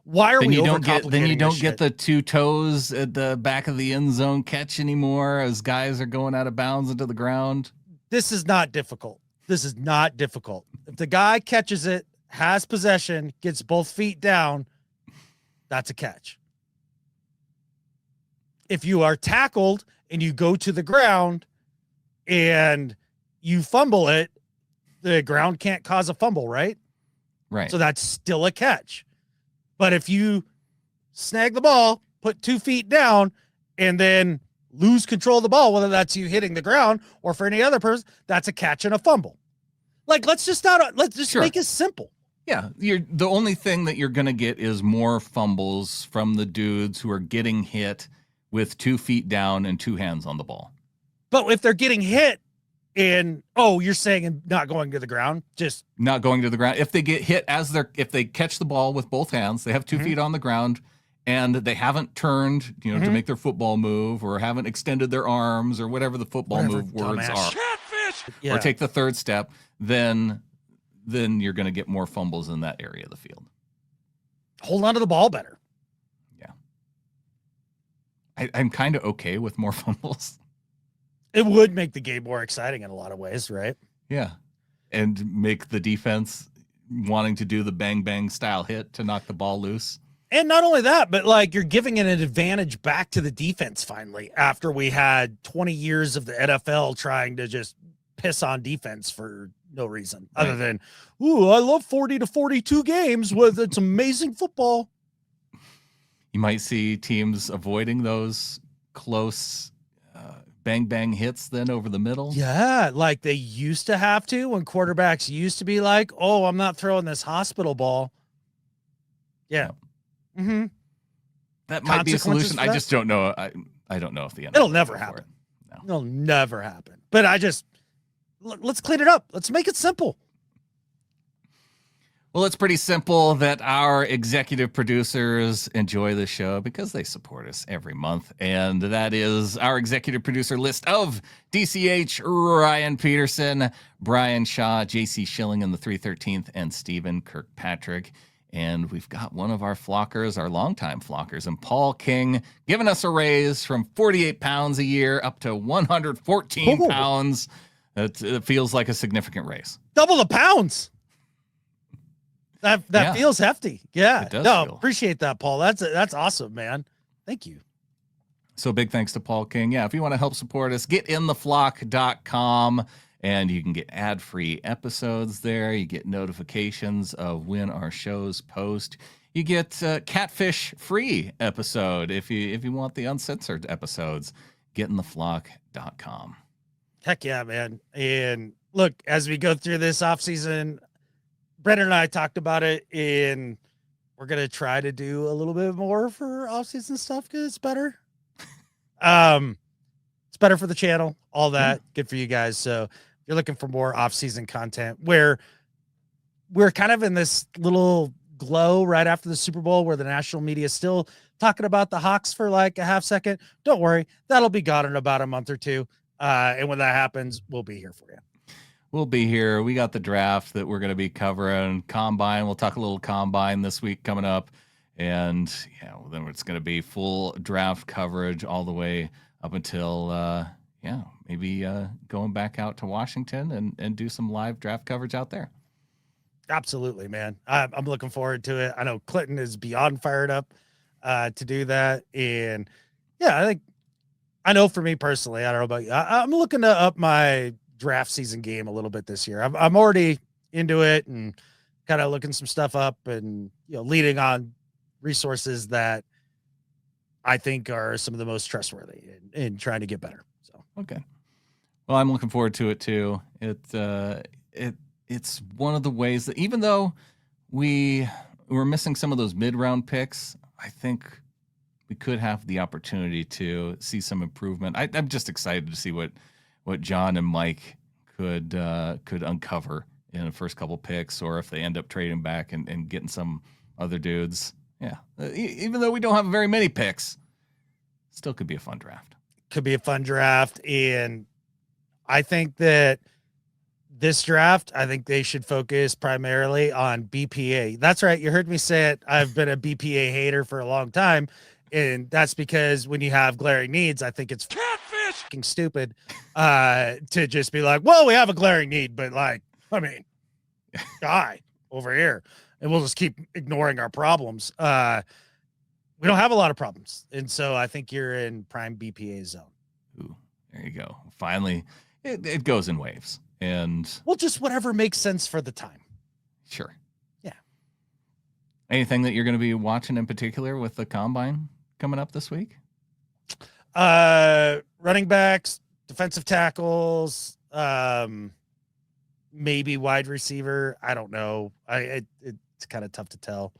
why are we overcomplicating Then you don't get the 2 toes at the back of the end zone catch anymore as guys are going out of bounds into the ground. This is not difficult. If the guy catches it, has possession, gets both feet down, that's a catch. If you are tackled and you go to the ground and you fumble it, the ground can't cause a fumble, right? Right. So that's still a catch. But if you snag the ball, put 2 feet down, and then lose control of the ball, whether that's you hitting the ground or for any other person, that's a catch and a fumble. Like, let's just make it simple. Yeah, the only thing that you're going to get is more fumbles from the dudes who are getting hit with 2 feet down and 2 hands on the ball. But if they're getting hit and, you're saying not going to the ground, just not going to the ground. If they get hit if they catch the ball with both hands, they have 2 feet on the ground and they haven't turned, to make their football move or haven't extended their arms or whatever the football move words are. Catfish! Or take the 3rd step, then you're going to get more fumbles in that area of the field. Hold on to the ball better. Yeah. I'm kind of okay with more fumbles. It would make the game more exciting in a lot of ways, right? Yeah. And make the defense wanting to do the bang-bang style hit to knock the ball loose. And not only that, but like you're giving an advantage back to the defense finally after we had 20 years of the NFL trying to just piss on defense for no reason other than, I love 40 to 42 games with it's amazing football. You might see teams avoiding those close bang hits then over the middle. Yeah, like they used to have to when quarterbacks used to be like, I'm not throwing this hospital ball. Yeah. Yeah. Mm-hmm. That might be a solution. I just don't know. I don't know if the NFL it'll never happen. No. It'll never happen. But let's clean it up. Let's make it simple. Well, it's pretty simple that our executive producers enjoy the show because they support us every month. And that is our executive producer list of DCH, Ryan Peterson, Brian Shaw, JC Schilling in the 313th, and Stephen Kirkpatrick. And we've got one of our flockers, our longtime flockers, and Paul King, giving us a raise from 48 pounds a year up to 114 pounds. It feels like a significant raise. Double the pounds. That feels hefty. Yeah. It does feel. Appreciate that, Paul. That's awesome, man. Thank you. So big thanks to Paul King. Yeah, if you want to help support us, getintheflock.com, and you can get ad-free episodes there. You get notifications of when our shows post. You get catfish-free episode if you want the uncensored episodes. Getintheflock.com. Heck yeah, man. And look, as we go through this offseason, Brendan and I talked about it, and we're going to try to do a little bit more for offseason stuff because it's better. It's better for the channel, all that. Good for you guys. So if you're looking for more offseason content where we're kind of in this little glow right after the Super Bowl where the national media is still talking about the Hawks for like a half second, don't worry. That'll be gone in about a month or two. And when that happens, we'll be here for you. We'll be here. We got the draft that we're going to be covering. Combine. We'll talk a little combine this week coming up. And yeah, well, then it's going to be full draft coverage all the way up until, maybe going back out to Washington and do some live draft coverage out there. Absolutely, man. I'm looking forward to it. I know Clinton is beyond fired up to do that. And yeah, I know for me personally, I don't know about you. I'm looking to up my draft season game a little bit this year. I'm already into it and kind of looking some stuff up and, leading on resources that I think are some of the most trustworthy in trying to get better. So, okay. Well, I'm looking forward to it too. It's one of the ways that even though we're missing some of those mid-round picks, I think we could have the opportunity to see some improvement. I'm just excited to see what John and Mike could uncover in the first couple picks, or if they end up trading back and getting some other dudes. Yeah. Even though we don't have very many picks, still could be a fun draft. Could be a fun draft. And I think that this draft, I think they should focus primarily on BPA. That's right. You heard me say it. I've been a BPA hater for a long time. And that's because when you have glaring needs, I think it's fucking stupid to just be like, well, we have a glaring need, but guy over here, and we'll just keep ignoring our problems. We don't have a lot of problems. And so I think you're in prime BPA zone. Ooh, there you go. Finally, it goes in waves. And well, just whatever makes sense for the time. Sure. Yeah. Anything that you're going to be watching in particular with the combine coming up this week? Running backs, defensive tackles, maybe wide receiver. I don't know. It's kind of tough to tell.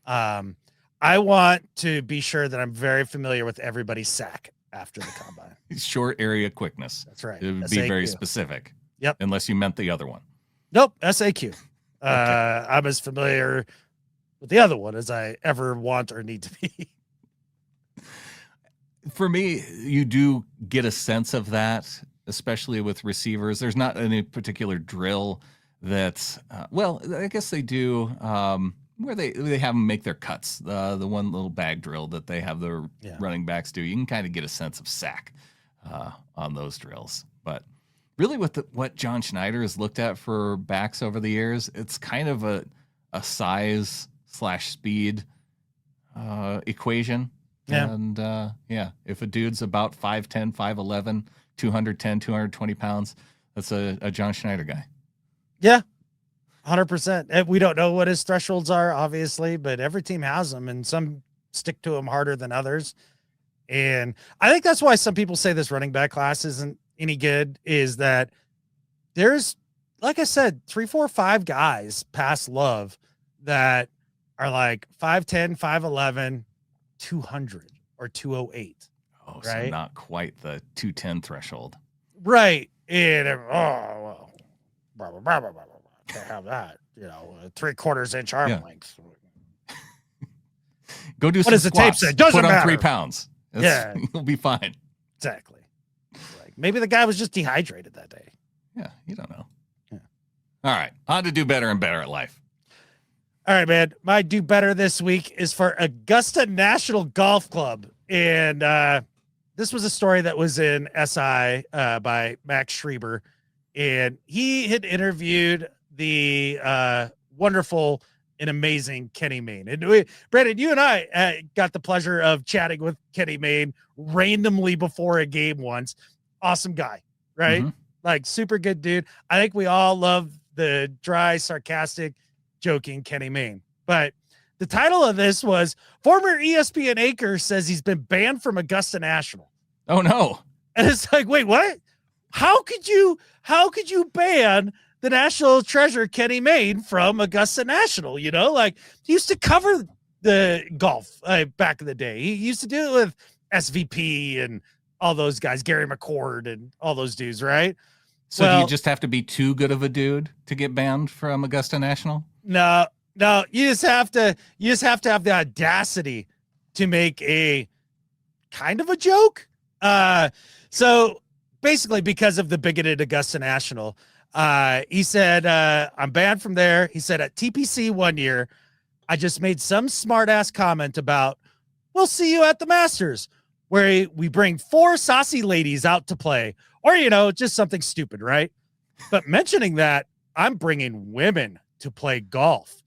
I want to be sure that I'm very familiar with everybody's sack after the combine. Short area quickness. That's right. It would be very specific. Yep. Unless you meant the other one. Nope. SAQ. Okay. I'm as familiar with the other one as I ever want or need to be. For me, you do get a sense of that, especially with receivers. There's not any particular drill that, I guess they do, where they have them make their cuts. The one little bag drill that they have the running backs do. You can kind of get a sense of sack on those drills. But really with what John Schneider has looked at for backs over the years, it's kind of a size/speed equation. Yeah. And if a dude's about 5'10", 5'11", 210, 220 pounds, that's a John Schneider guy. Yeah, 100%. We don't know what his thresholds are, obviously, but every team has them, and some stick to them harder than others. And I think that's why some people say this running back class isn't any good, is that there's, like I said, 3, 4, 5 guys past Love that are like 5'10", 5'11", 200 or 208. Oh, right? So not quite the 210 threshold. Right. And well, can't have that. 3/4 inch arm length. Go do what some does the tape squats. say? Doesn't Put on matter. 3 pounds. You'll be fine. Exactly. Like maybe the guy was just dehydrated that day. Yeah, you don't know. Yeah. All right, how to do better and better at life. All right, man. My do better this week is for Augusta National Golf Club, and this was a story that was in SI by Max Schreiber, and he had interviewed the wonderful and amazing Kenny Mayne. And Brandon, you and I got the pleasure of chatting with Kenny Mayne randomly before a game once. Awesome guy, right? Mm-hmm. Like super good dude. I think we all love the dry, sarcastic, joking Kenny Mayne. But the title of this was former ESPN anchor says he's been banned from Augusta National. Oh no. And it's like, wait, what? How could you ban the national treasure Kenny Mayne from Augusta National? Like he used to cover the golf back in the day. He used to do it with SVP and all those guys, Gary McCord and all those dudes, right? So do you just have to be too good of a dude to get banned from Augusta National? No, you just have to have the audacity to make a kind of a joke. So basically because of the bigoted Augusta National, he said, I'm banned from there. He said at TPC one year, I just made some smart ass comment about, we'll see you at the Masters, where we bring 4 saucy ladies out to play, or, just something stupid, right? But mentioning that, I'm bringing women to play golf.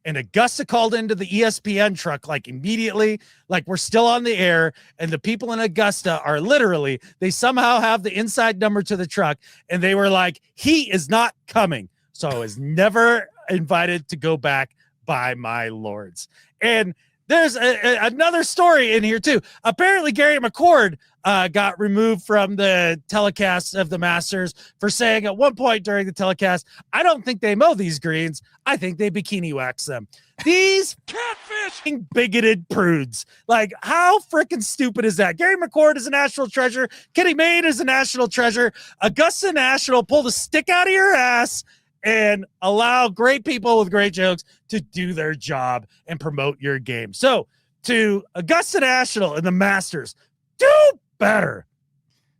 And Augusta called into the ESPN truck like immediately, like we're still on the air. And the people in Augusta are literally, they somehow have the inside number to the truck. And they were like, he is not coming. So I was never invited to go back by my lords. And there's another story in here too. Apparently Gary McCord got removed from the telecast of the Masters for saying at one point during the telecast, I don't think they mow these greens. I think they bikini wax them. These catfish bigoted prudes. Like, how freaking stupid is that? Gary McCord is a national treasure. Kenny Mayne is a national treasure. Augusta National pulled a stick out of your ass and allow great people with great jokes to do their job and promote your game. So to Augusta National and the Masters, do better.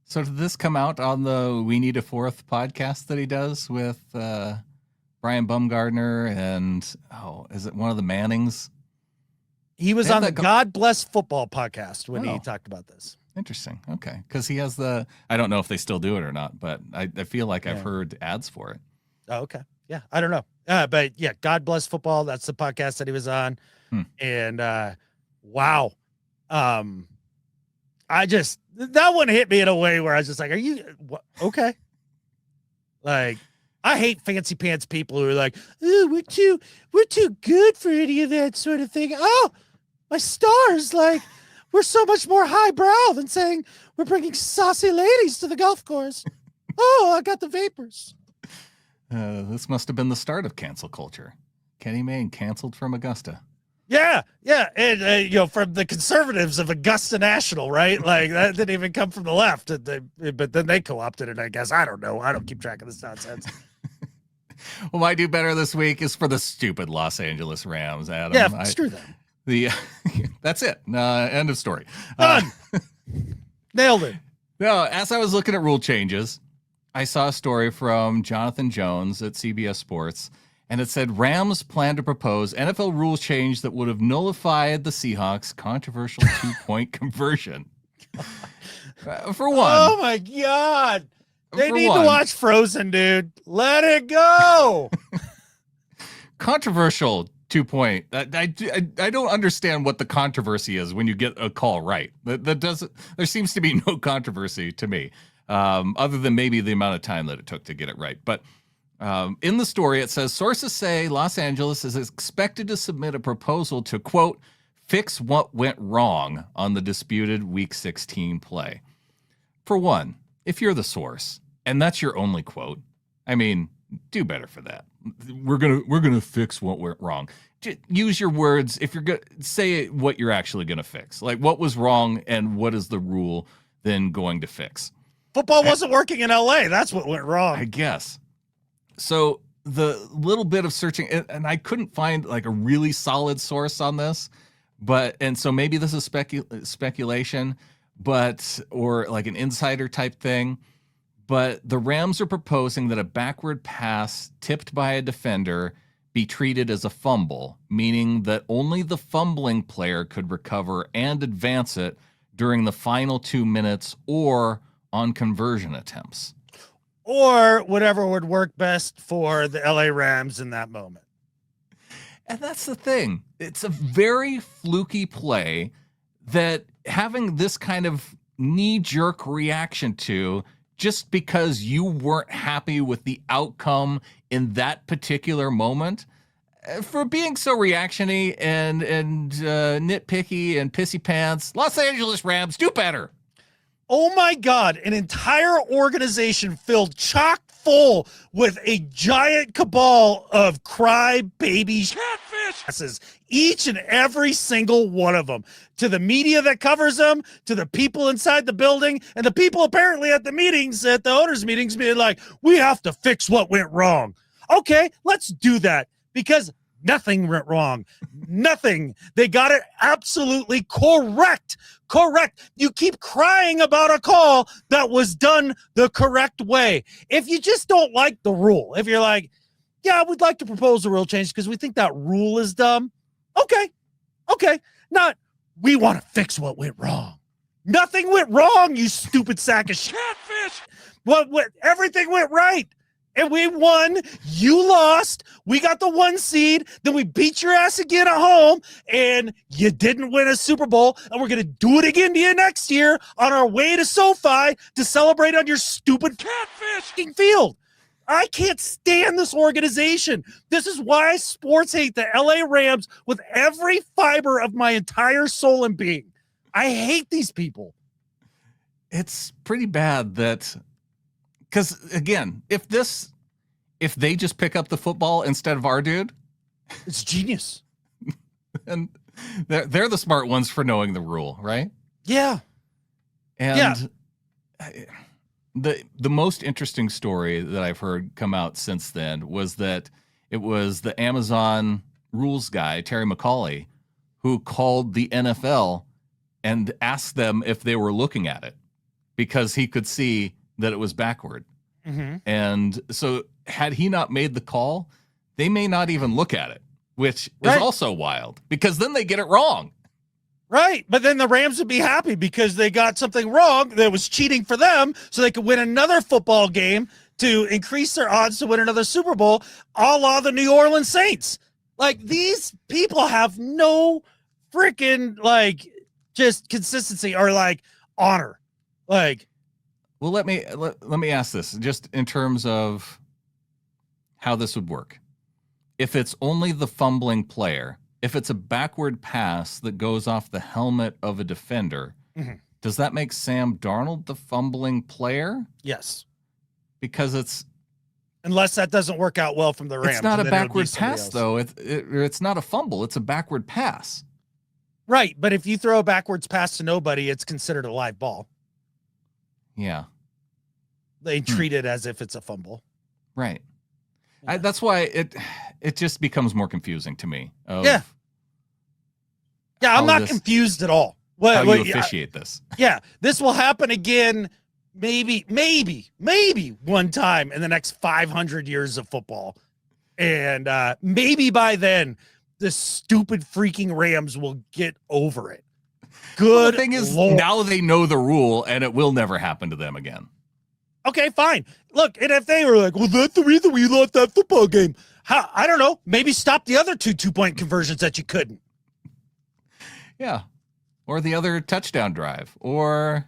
So did this come out on the We Need a Fourth podcast that he does with Brian Bumgardner and, is it one of the Mannings? He was on the God Bless Football podcast when he talked about this. Interesting. Okay. Because he has I don't know if they still do it or not, but I feel like I've heard ads for it. Oh, okay. Yeah, I don't know. But yeah, God Bless Football. That's the podcast that he was on. And wow. That one hit me in a way where I was just like, are you okay? Like, I hate fancy pants people who are like, oh, we're too good for any of that sort of thing. Oh, my stars, like, we're so much more highbrow than saying we're bringing saucy ladies to the golf course. Oh, I got the vapors. This must have been the start of cancel culture. Kenny Mayne canceled from Augusta. Yeah. And, from the conservatives of Augusta National, right? Like, that didn't even come from the left. But then they co-opted it, I guess. I don't know. I don't keep track of this nonsense. Well, my do better this week is for the stupid Los Angeles Rams, Adam. Yeah, screw them. That's it. End of story. Done. Nailed it. No, as I was looking at rule changes, I saw a story from Jonathan Jones at CBS Sports, and it said Rams plan to propose NFL rules change that would have nullified the Seahawks' controversial 2-point conversion. For one. Oh, my God. They need to watch Frozen, dude. Let it go. Controversial 2-point. I don't understand what the controversy is when you get a call right. There seems to be no controversy to me. Other than maybe the amount of time that it took to get it right. But in the story, it says, sources say Los Angeles is expected to submit a proposal to, quote, fix what went wrong on the disputed Week 16 play. For one, if you're the source, and that's your only quote, I mean, Do better for that. We're gonna fix what went wrong. Just use your words. If you're gonna say what you're actually gonna fix, like what was wrong and what is the rule then going to fix. Football wasn't working in LA. That's what went wrong. I guess. So the little bit of searching, and I couldn't find like a really solid source on this, and so maybe this is speculation, or like an insider type thing. But the Rams are proposing that a backward pass tipped by a defender be treated as a fumble, meaning that only the fumbling player could recover and advance it during the final 2 minutes or on conversion attempts. Or whatever would work best for the LA Rams in that moment. And that's the thing. It's a very fluky play that having this kind of knee-jerk reaction to just because you weren't happy with the outcome in that particular moment, for being so reactionary and nitpicky and pissy pants, Los Angeles Rams, do better. Oh my God, an entire organization filled chock full with a giant cabal of crybaby catfishes, each and every single one of them, to the media that covers them, to the people inside the building, and the people apparently at the meetings, at the owners' meetings, being like, we have to fix what went wrong. Okay, let's do that, because nothing went wrong. Nothing. They got it absolutely correct. Correct. You keep crying about a call that was done the correct way. If you just don't like the rule, if you're like, yeah, we'd like to propose a rule change because we think that rule is dumb. Okay. Not, we want to fix what went wrong. Nothing went wrong, you stupid sack of catfish. What, everything went right. And we won, you lost, we got the 1 seed, then we beat your ass again at home, and you didn't win a Super Bowl, and we're going to do it again to you next year on our way to SoFi to celebrate on your stupid catfish field. I can't stand this organization. This is why I sports hate the LA Rams with every fiber of my entire soul and being. I hate these people. It's pretty bad that... Because, again, if they just pick up the football instead of our dude, it's genius. And they're the smart ones for knowing the rule, right? Yeah. And the most interesting story that I've heard come out since then was that it was the Amazon rules guy, Terry McCauley, who called the NFL and asked them if they were looking at it because he could see that it was backward. Mm-hmm. And so had he not made the call, they may not even look at it, which is also wild because then they get it wrong. Right. But then the Rams would be happy because they got something wrong that was cheating for them so they could win another football game to increase their odds to win another Super Bowl, a la the New Orleans Saints. Like, these people have no freaking, like, just consistency or, like, honor. Like, well, let me ask this, just in terms of how this would work. If it's only the fumbling player, if it's a backward pass that goes off the helmet of a defender, does that make Sam Darnold the fumbling player? Yes. Because it's... Unless that doesn't work out well from the Rams. It's not a backward pass, though. It's not a fumble. It's a backward pass. Right, but if you throw a backwards pass to nobody, it's considered a live ball. Yeah. They treat it as if it's a fumble. Right. Yeah. That's why it just becomes more confusing to me. Yeah, I'm not confused at all. How you officiate this. Yeah, this will happen again maybe one time in the next 500 years of football. And maybe by then, the stupid freaking Rams will get over it. Good. Well, the thing is, now they know the rule, and it will never happen to them again. Okay, fine. Look, and if they were like, well, that's the reason we lost that football game. I don't know. Maybe stop the other 2 2-point conversions that you couldn't. Yeah. Or the other touchdown drive. Or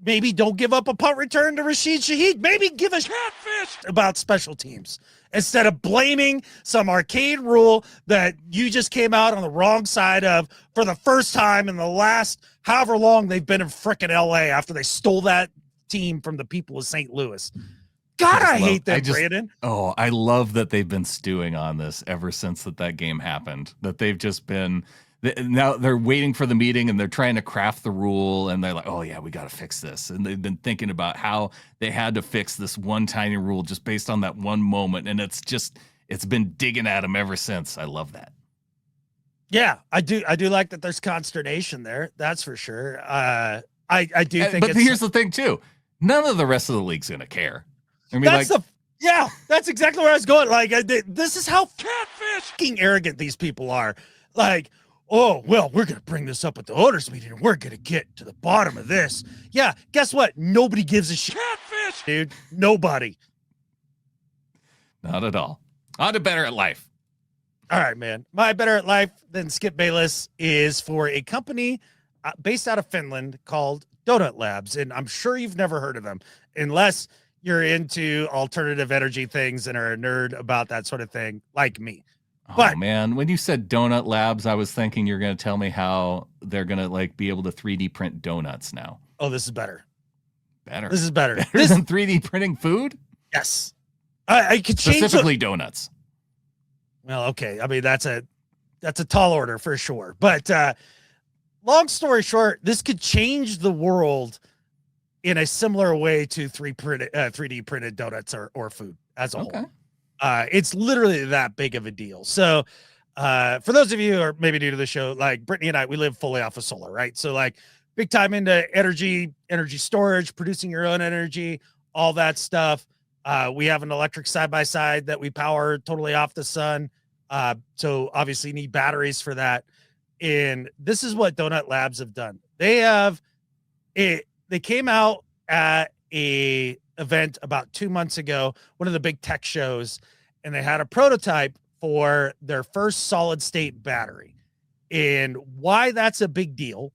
maybe don't give up a punt return to Rashid Shaheed. Maybe give a catfish about special teams instead of blaming some arcade rule that you just came out on the wrong side of for the first time in the last however long they've been in frickin' LA after they stole that team from the people of St. Louis. God, I hate that, Brandon. Oh, I love that they've been stewing on this ever since that game happened. That they've just been now they're waiting for the meeting and they're trying to craft the rule and they're like, oh yeah, we got to fix this. And they've been thinking about how they had to fix this one tiny rule just based on that one moment. And it's been digging at them ever since. I love that. Yeah, I do like that there's consternation there. That's for sure. I do think but here's the thing too. None of the rest of the league's going to care. I mean, that's exactly where I was going. Like, this is how catfish arrogant these people are. Like, oh, well, we're going to bring this up at the owners meeting and we're going to get to the bottom of this. Yeah, guess what? Nobody gives a shit. Catfish, dude. Nobody. Not at all. On to Better at Life. All right, man. My Better at Life than Skip Bayless is for a company based out of Finland called Donut Labs. And I'm sure you've never heard of them unless you're into alternative energy things and are a nerd about that sort of thing like me. Oh, man, when you said Donut Labs, I was thinking you're going to tell me how they're going to like be able to 3D print donuts now. Oh, this is better. This is better. Better than 3D printing food? Yes. I could change specifically donuts. Well, okay. I mean, that's a tall order for sure. But long story short, this could change the world in a similar way to 3D printed donuts or food as a whole. It's literally that big of a deal. So for those of you who are maybe new to the show, like Brittany and I, we live fully off of solar, right? So like big time into energy storage, producing your own energy, all that stuff. We have an electric side-by-side that we power totally off the sun. So obviously need batteries for that. And this is what Donut Labs have done. They came out at a event about 2 months ago, one of the big tech shows, and they had a prototype for their first solid state battery. And why that's a big deal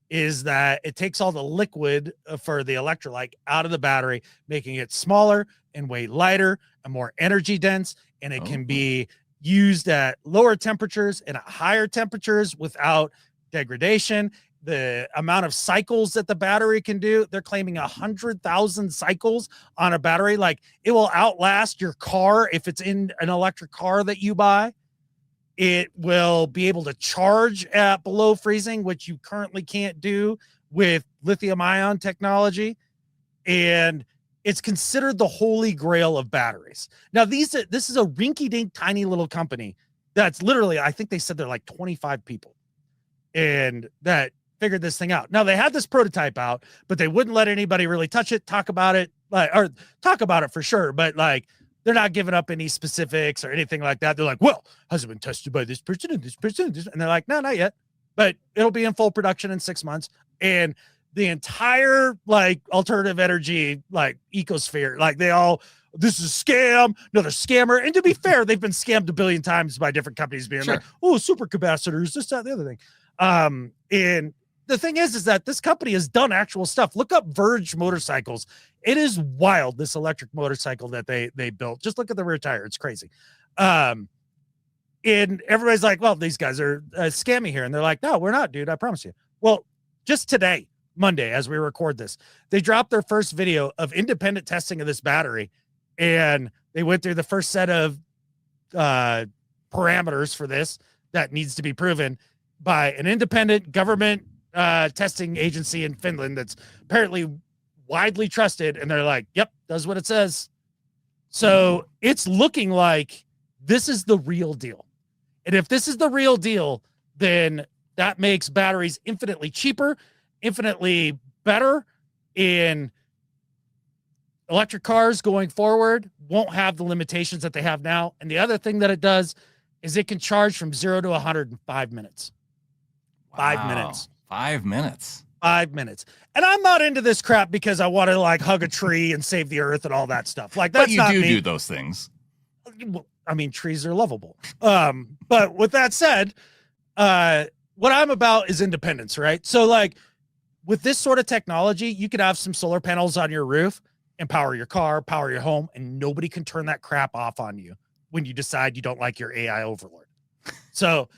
is that it takes all the liquid for the electrolyte out of the battery, making it smaller and way lighter and more energy dense. And it can be used at lower temperatures and at higher temperatures without degradation. The amount of cycles that the battery can do, they're claiming 100,000 cycles on a battery. Like it will outlast your car. If it's in an electric car that you buy, it will be able to charge at below freezing, which you currently can't do with lithium ion technology. And it's considered the holy grail of batteries. Now, this is a rinky-dink tiny little company that's literally, I think they said they're like 25 people and that figured this thing out. Now, they had this prototype out, but they wouldn't let anybody really touch it, talk about it for sure, but like they're not giving up any specifics or anything like that. They're like, well, has it been tested by this person and this person? And they're like, no, not yet, but it'll be in full production in 6 months. And the entire like alternative energy, like ecosphere, like this is a scam, another scammer. And to be fair, they've been scammed a billion times by different companies being like, oh, super capacitors, this, that, the other thing. And the thing is that this company has done actual stuff. Look up Verge motorcycles. It is wild, this electric motorcycle that they built. Just look at the rear tire. It's crazy. And everybody's like, well, these guys are scamming here. And they're like, no, we're not, dude. I promise you. Well, just today, Monday, as we record this, they dropped their first video of independent testing of this battery. And they went through the first set of parameters for this that needs to be proven by an independent government testing agency in Finland that's apparently widely trusted. And they're like, yep, does what it says. So it's looking like this is the real deal. And if this is the real deal, then that makes batteries infinitely cheaper, infinitely better. In electric cars going forward won't have the limitations that they have now. And the other thing that it does is it can charge from 0 to 100 in 5 minutes. Wow. 5 minutes. 5 minutes. 5 minutes. And I'm not into this crap because I want to like hug a tree and save the earth and all that stuff. Like that's but you do those things. I mean, trees are lovable. But with that said, what I'm about is independence, right? So like with this sort of technology, you could have some solar panels on your roof and power your car, power your home, and nobody can turn that crap off on you when you decide you don't like your AI overlord. So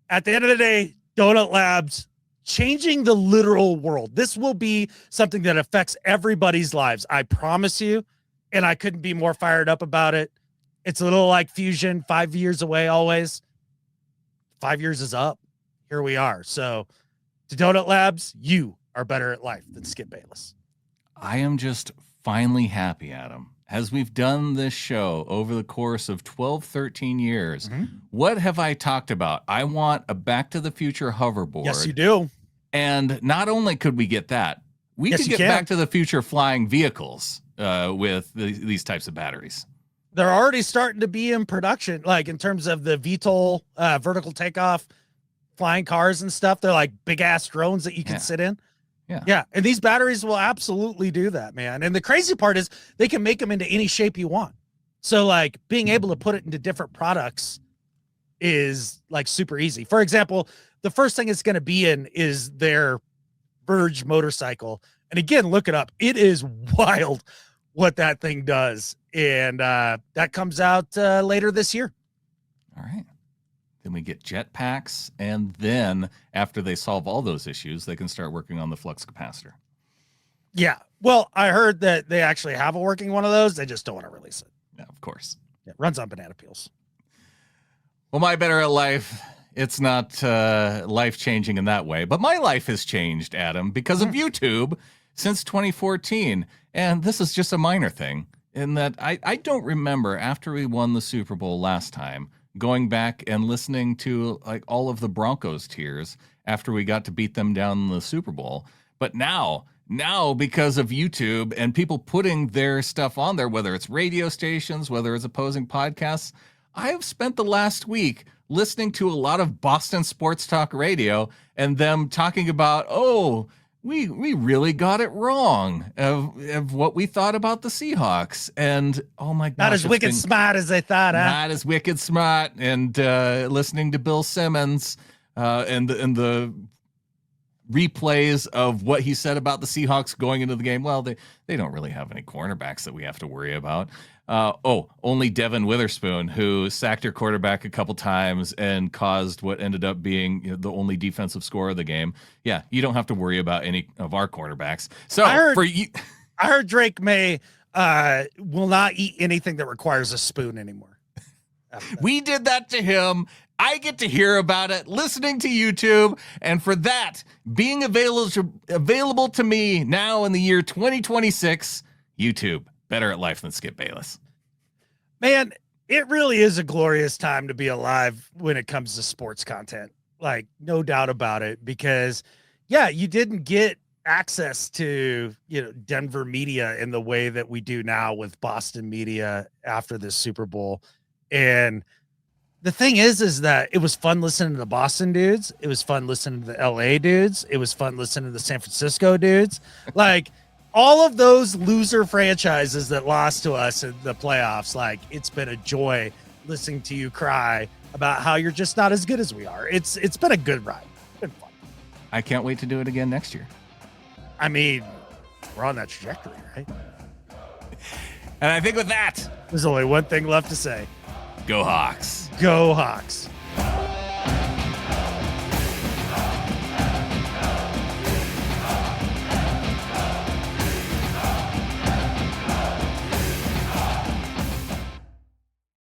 at the end of the day, Donut Labs changing the literal world. This will be something that affects everybody's lives. I promise you. and I couldn't be more fired up about it. It's a little like Fusion, 5 years away always. 5 years is up. Here we are. So to Donut Labs, you are better at life than Skip Bayless. I am just finally happy, Adam. As we've done this show over the course of 12, 13 years, what have I talked about? I want a Back to the Future hoverboard. Yes, you do. And not only could we get that, we could get Back to the Future flying vehicles with these types of batteries. They're already starting to be in production, like in terms of the VTOL vertical takeoff flying cars and stuff. They're like big ass drones that you can sit in. Yeah. And these batteries will absolutely do that, man. And the crazy part is they can make them into any shape you want. So like being able to put it into different products is like super easy. For example, the first thing it's going to be in is their Verge motorcycle. And again, look it up. It is wild what that thing does. And that comes out later this year. All right. Then we get jetpacks, and then after they solve all those issues, they can start working on the flux capacitor. Yeah. Well, I heard that they actually have a working one of those. They just don't want to release it. Yeah, of course. It runs on banana peels. Well, my better at life, it's not life-changing in that way, but my life has changed, Adam, because of YouTube since 2014. And this is just a minor thing in that I don't remember after we won the Super Bowl last time going back and listening to like all of the Broncos tears after we got to beat them down in the Super Bowl. But now because of YouTube and people putting their stuff on there, whether it's radio stations, whether it's opposing podcasts, I have spent the last week listening to a lot of Boston sports talk radio and them talking about, we really got it wrong of what we thought about the Seahawks. And oh my gosh, not as wicked smart as they thought. Not as wicked smart. And listening to Bill Simmons and the replays of what he said about the Seahawks going into the game. Well, they don't really have any cornerbacks that we have to worry about. Only Devin Witherspoon, who sacked your quarterback a couple times and caused what ended up being the only defensive score of the game. Yeah, you don't have to worry about any of our quarterbacks. So I heard Drake May will not eat anything that requires a spoon anymore. We did that to him. I get to hear about it listening to YouTube, and for that being available to me now in the year 2026, YouTube. Better at life than Skip Bayless. Man, it really is a glorious time to be alive when it comes to sports content. Like, no doubt about it. Because, yeah, you didn't get access to, Denver media in the way that we do now with Boston media after this Super Bowl. And the thing is that it was fun listening to the Boston dudes. It was fun listening to the LA dudes. It was fun listening to the San Francisco dudes. Like, all of those loser franchises that lost to us in the playoffs, like, it's been a joy listening to you cry about how you're just not as good as we are. It's been a good ride. It's been fun. I can't wait to do it again next year. I mean, we're on that trajectory, right? And I think with that, there's only one thing left to say. Go Hawks. Go Hawks.